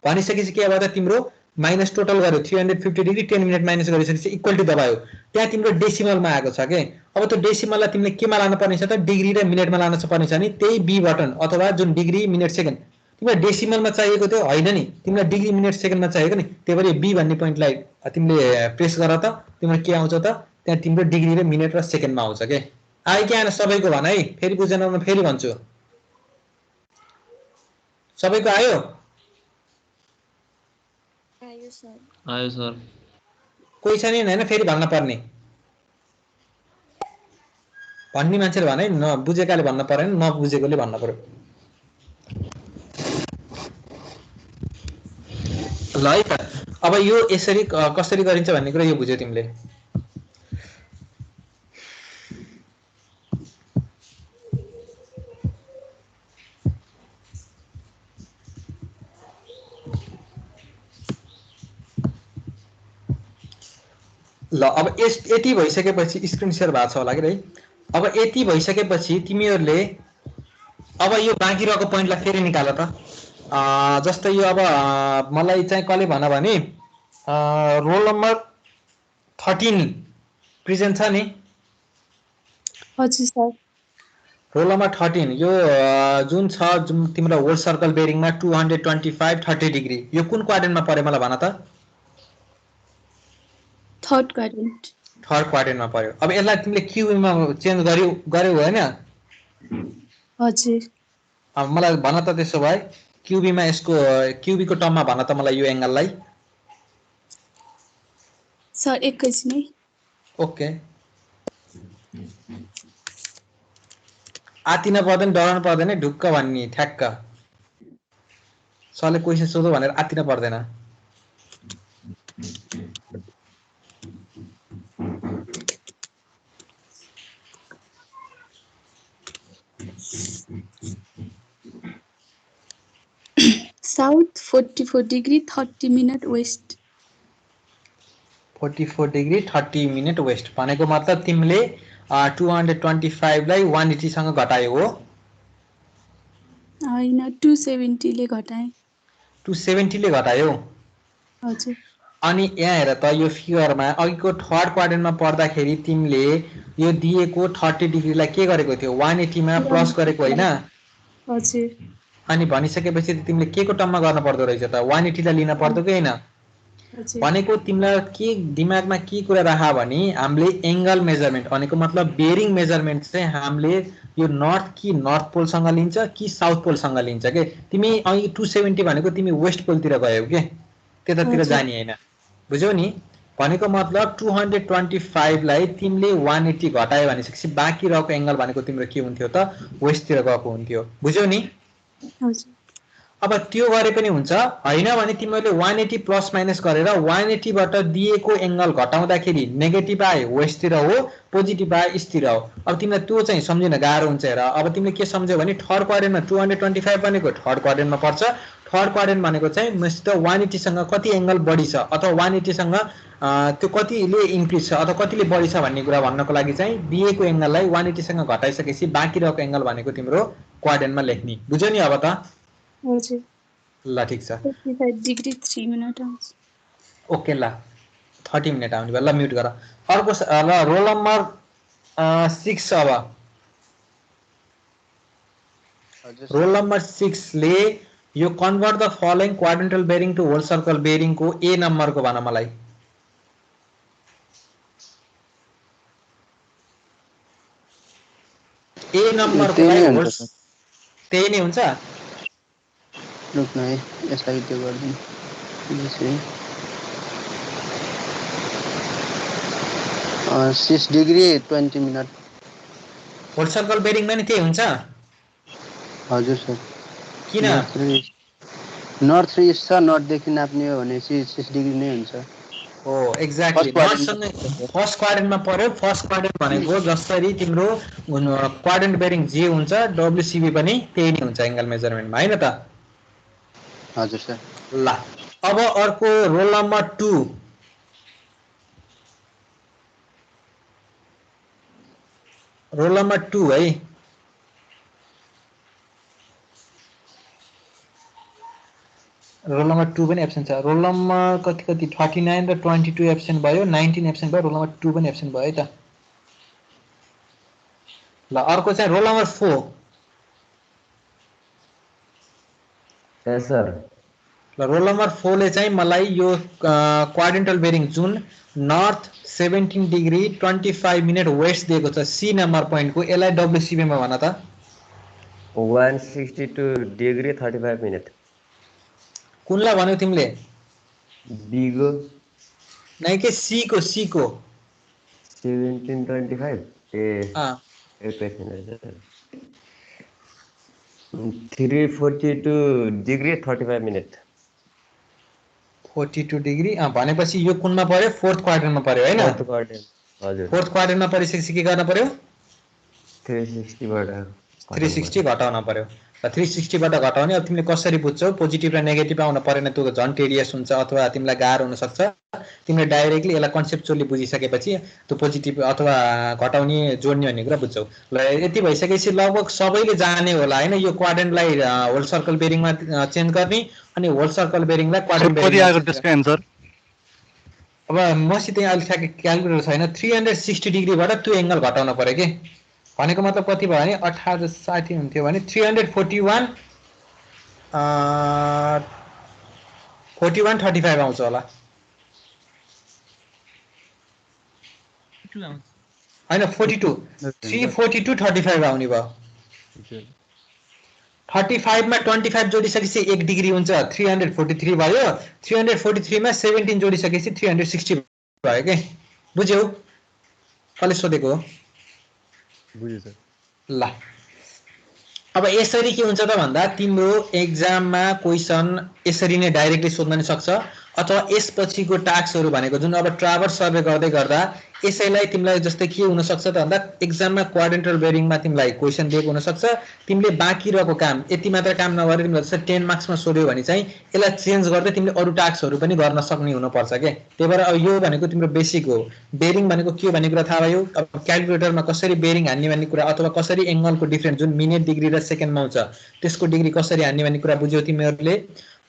भनिसकेपछि के भयो त तिम्रो माइनस टोटल गर्यो 350 डिग्री 10 मिनेट माइनस गरिसकेपछि इक्वल टु दबायो त्यहाँ तिम्रो डेसिमलमा आएको छ के अब त्यो डेसिमललाई तिमीले केमा लानु पर्ने छ त डिग्री र मिनेटमा लानु पर्ने छ नि त्यही बी बटन अथवा जुन डिग्री मिनेट सेकेन्ड तिमीलाई डेसिमलमा चाहिएको थियो होइन नि तिमीलाई डिग्री मिनेट सेकेन्डमा चाहिएको नि त्यही भएर बी भन्ने पोइन्टलाई तिमीले प्रेस गर त तिम्रो के आउँछ त त्यहाँ तिम्रो डिग्री र मिनेट र सेकेन्डमा आउँछ के आयो के आएन सबैको भन है फेरि बुझेन म फेरि भन्छु सबैको आयो आयो सर कोही छ नि हैन फेरि भन्न पर्ने भन्ने मान्छेले भने नबुझेकाले भन्न परेन नबुझेकोले भन्न पर्यो ल है त अब यो यसरी कसरी गरिन्छ भन्ने कुरा यो बुझ्यौ तिमीले ल अब यति भइसकेपछि स्क्रिन शेयर भएको छ होला कि है अब यति भइसकेपछि तिमीहरूले अब यो बाँकी रहेको पोइन्टलाई फेरि निकाल त जस्तै यो अब मलाई चाहिँ कसले भन भने रोल नम्बर 13 प्रेजेन्ट छ नि हजुर सर रोल नम्बर 13 यो जुन छ जुन तिम्रो होल सर्कल बेरिङमा 225 30 डिग्री यो कुन क्वाड्रेन्टमा पर्यो मलाई भन त थर्ड क्वाड्रेन्टमा पर्यो अब यसलाई तिमीले क्यूबीमा चेन्ज गर्यौ हैन हजुर अब मलाई भन त त्यसो भए क्यूबीमा यसको क्यूबीको टर्ममा भन त मलाई यो एंगललाई सर एकैछिन है ओके आतिन पर्दैन डराउनु पर्दैन ढुक्क भन्ने ठ्याक्क सरले क्वेशन सोधो भनेर आतिन पर्दैन south 44 degree 30 minute west 44 degree 30 minute west भनेको मतलब तिमीले 225 लाई 180 सँग घटायो हो हैन 270 ले घटाए 270 ले घटायो हजुर अनि यहाँ हेर त यो फिगरमा अघिको थर्ड क्वाड्रेन्टमा पर्दाखेरि तिमीले यो दिएको 30 डिग्रीलाई के गरेको थियो 180 मा प्लस गरेको हैन हजुर अनि भनिसकेपछि तिमीले के को टर्ममा गर्न पर्दो रहेछ त 180 लाई लिन पर्दो कि हैन भनेको तिमीलाई के दिमागमा के कुरा राखा भने हामीले एंगल मेजरमेन्ट भनेको मतलब बेरिङ मेजरमेन्ट चाहिँ हामीले यो नर्थ पोल सँग लिन्छ कि साउथ पोल सँग लिन्छ के तिमी अघि 270 भनेको तिमी वेस्ट पोलतिर गयौ के त्यतातिर जानी हैन बुझ्यौ नि भनेको मतलब 225 लाई तिमीले 180 घटायो भनेपछि बाँकी रहेको एंगल भनेको तिम्रो के हुन्थ्यो त वेस्टतिर गएको हुन्थ्यो बुझ्यौ नि हजुर अब त्यो गरे पनि हुन्छ हैन भने तिमीले 180 प्लस माइनस गरेर 180 बाट दिएको एंगल घटाउँदाखेरि नेगेटिभ आए वेस्टतिर हो पोजिटिभ आए ईस्टतिर हो अब तिमीलाई त्यो चाहिँ सम्झिन गाह्रो हुन्छ हेर अब तिमीले के सम्झ्यौ भने थर्ड क्वाड्रेन्टमा 225 भनेको थर्ड क्वाड्रेन्टमा पर्छ थर्ड क्वाड्रेन्ट भनेको चाहिँ मसित 180 सँग कति एंगल बढी छ अथवा 180 सँग त्यो कतिले इन्क्रिज छ अथवा कतिले बढी छ भन्ने कुरा भन्नको लागि चाहिँ दिएको एंगललाई 180 सँग घटाइसकेपछि बाँकी रहेको एंगल भनेको तिम्रो क्वाड्रेन्टमा लेख्ने बुझ्यौ नि अब त हजुर ल ठीक छ 55 डिग्री 3 मिनट आउँछ ओके ल 30 मिनट आउने भयो। ल म्युट गर। अर्को ल रोल नम्बर 6 अब हजुर रोल सर। नम्बर 6 ले यो convert the following quadrantal bearing to whole circle बेरिङको ए नम्बरको भन मलाई। ए नम्बरकोलाई होल त्यही नै हुन्छ। रुक्नु है, यसलाई त्यो गरिदिनु। 6 डिग्री 20 मिनट। होल सर्कल बेरिङमा नि त्यही हुन्छ। हजुर सर। किन? नर्थ र इस्ट छ, नर्थदेखि नाप्ने हो भने 6 डिग्री नै हुन्छ। हो एक्ज्याक्टली, नर्थसँगै फर्स्ट क्वाड्रेन्टमा पर्यो। फर्स्ट क्वाड्रेन्ट भनेको जसरी तिम्रो क्वाड्रेन्ट बेरिङ जे हुन्छ डब्लुसिबी पनि त्यही नै हुन्छ एङ्गल मेजरमेन्टमा, हैन त? हजुर सर। ल अब अर्को रोल नम्बर 2 रोल नम्बर 2 है। रोल नम्बर 2 पनि एब्सेन्ट छ। रोल नम्बर कति 39 र 22 एब्सेन्ट भयो, 19 एब्सेन्ट भयो, रोल नम्बर 2 पनि एब्सेन्ट भयो है त। ल अर्को चाहिँ रोल नम्बर 4। यस सर। ल रोल नम्बर 4 ले चाहिँ मलाई यो क्वाड्रेन्टल बेरिङ जुन नर्थ 17 डिग्री 25 मिनट वेस्ट दिएको छ सी नम्बर पोइन्टको, यसलाई डब्लुसिबी मा भन त। 162 डिग्री 35 मिनट। कुनलाई भन्यौ तिमीले? बिगो नै के सी को 1725 ए एकैछ मिनट। 342 degree 35 minute. 42 डिग्री भनेपछि यो कुनमा पर्यो? फोर्थ क्वाड्रेन्टमा पर्यो हैन? Fourth quadrant. हजुर। फोर्थ क्वाड्रेन्टमा परिसकेपछि के गर्न पर्यो? 360 बाट 360 घटाउन पर्यो। र 360 बाट घटाउने अब तिमीले कसरी बुझ्छौ? पोजिटिभ र नेगेटिभ आउन परेन, त्यो झन् टेडियस हुन्छ अथवा तिमीलाई गाह्रो हुन सक्छ। तिमीले डाइरेक्टली यसलाई कन्सेप्चुअली बुझिसकेपछि त्यो पोजिटिभ अथवा घटाउने जोड्ने भन्ने कुरा बुझ्छौ। ल यति भइसकेपछि लगभग सबैले जाने होला हैन यो क्वाड्रेन्टलाई होल सर्कल बेरिङमा चेन्ज गर्ने अनि होल सर्कल बेरिङलाई क्वाड्रेन्ट बेरिङमा। त्यसको आन्सर अब मसित अहिले ठ्याक्कै क्याल्कुलेटर छैन। 360 डिग्रीबाट त्यो एङ्गल घटाउन पर्यो के। भनेको मतलब कति भयो भने 1860 हुन्थ्यो भने 341 4135 आउँछ होला हैन? 42 342 35 आउने भयो। 35 मा 25 जोडिसकेपछि 1 डिग्री हुन्छ, 343 भयो। 343 मा 17 जोडिसकेपछि 360 भयो के। बुझ्यौ? कसले सोधेको हो? बुझ्यो सर। ल अब यसरी के हुन्छ त भन्दा तिम्रो एक्जाममा क्वेसन यसरी नै डाइरेक्टली सोध्न नि सक्छ अथवा यसपछिको टास्कहरु भनेको जुन अब ट्राभर्स सर्वे गर्दै गर्दा यसैलाई तिमीलाई जस्तै के हुन सक्छ त भन्दा एक्जाममा क्वाड्रेन्टल बेरिङमा तिमीलाई क्वेसन दिएको हुन सक्छ। तिमीले बाँकी रहेको काम यति मात्र काम नगरेर तिमीले जस्तै 10 मार्क्समा सोध्यो भने चाहिँ यसलाई चेन्ज गर्दै तिमीले अरु टास्कहरु पनि गर्न सक्ने हुन पर्छ के। त्यही भएर अब यो भनेको तिम्रो बेसिक हो। बेरिङ भनेको के हो भन्ने कुरा थाहा भयो। अब क्याल्कुलेटरमा कसरी बेरिङ हान्ने भन्ने कुरा अथवा कसरी एंगलको डिफरेन्स जुन मिनेट डिग्री र सेकेन्डमा आउँछ त्यसको डिग्री कसरी हान्ने भन्ने कुरा बुझ्यौ तिमीहरुले।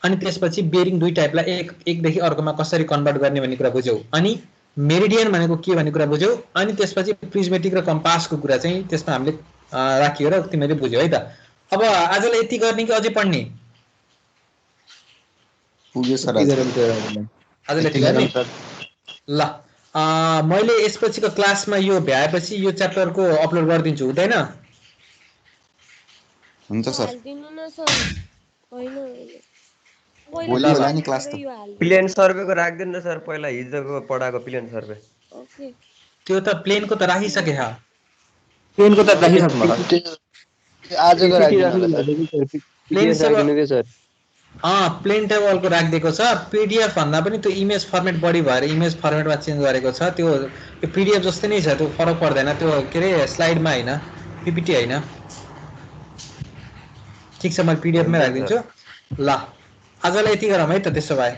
अनि त्यसपछि बेरिङ दुई टाइपलाई एक देखि अर्कोमा कसरी कन्भर्ट गर्ने भन्ने कुरा बुझ्यौ। अनि मेरिडियन भनेको के भन्ने कुरा बुझ्यौ। अनि त्यसपछि प्रिज्मेटिक र कम्पासको कुरा चाहिँ त्यसमा हामीले राखियो र तिमीले बुझ्यौ है त। अब आजलाई यति गर्ने कि अझै पढ्ने? पुग्यो सर आजलाई यति गर्ने। ल मैले यसपछिको क्लासमा यो भ्याएपछि यो च्याप्टरको अपलोड गरिदिन्छु, हुँदैन? हुन्छ सर। हाल्दिनु न सर। हैन भोलि होला नि क्लास त। प्लेन सर्वेको राख्दिनु न सर, पहिला हिजोको पढाको प्लेन सर्वे। ओके। त्यो त प्लेनको त राखिसके छ। प्लेनको त राखिसक्नु भयो। आजको राख्दिनु होला सर। प्लेन राख्दिनु के सर? प्लेन टेबलको राखिदिएको छ। पीडीएफ भन्दा पनि त्यो इमेज फर्मेट बढी भएर इमेज फर्मेटमा चेन्ज गरेको छ। त्यो पीडीएफ जस्तै नै छ, त्यो फरक पर्दैन। त्यो के रे स्लाइडमा हैन, पीपीटी हैन। ठीक छ, म पीडीएफ मै राखिदिन्छु। ल आजलाई यति गरौँ है त त्यसो भए।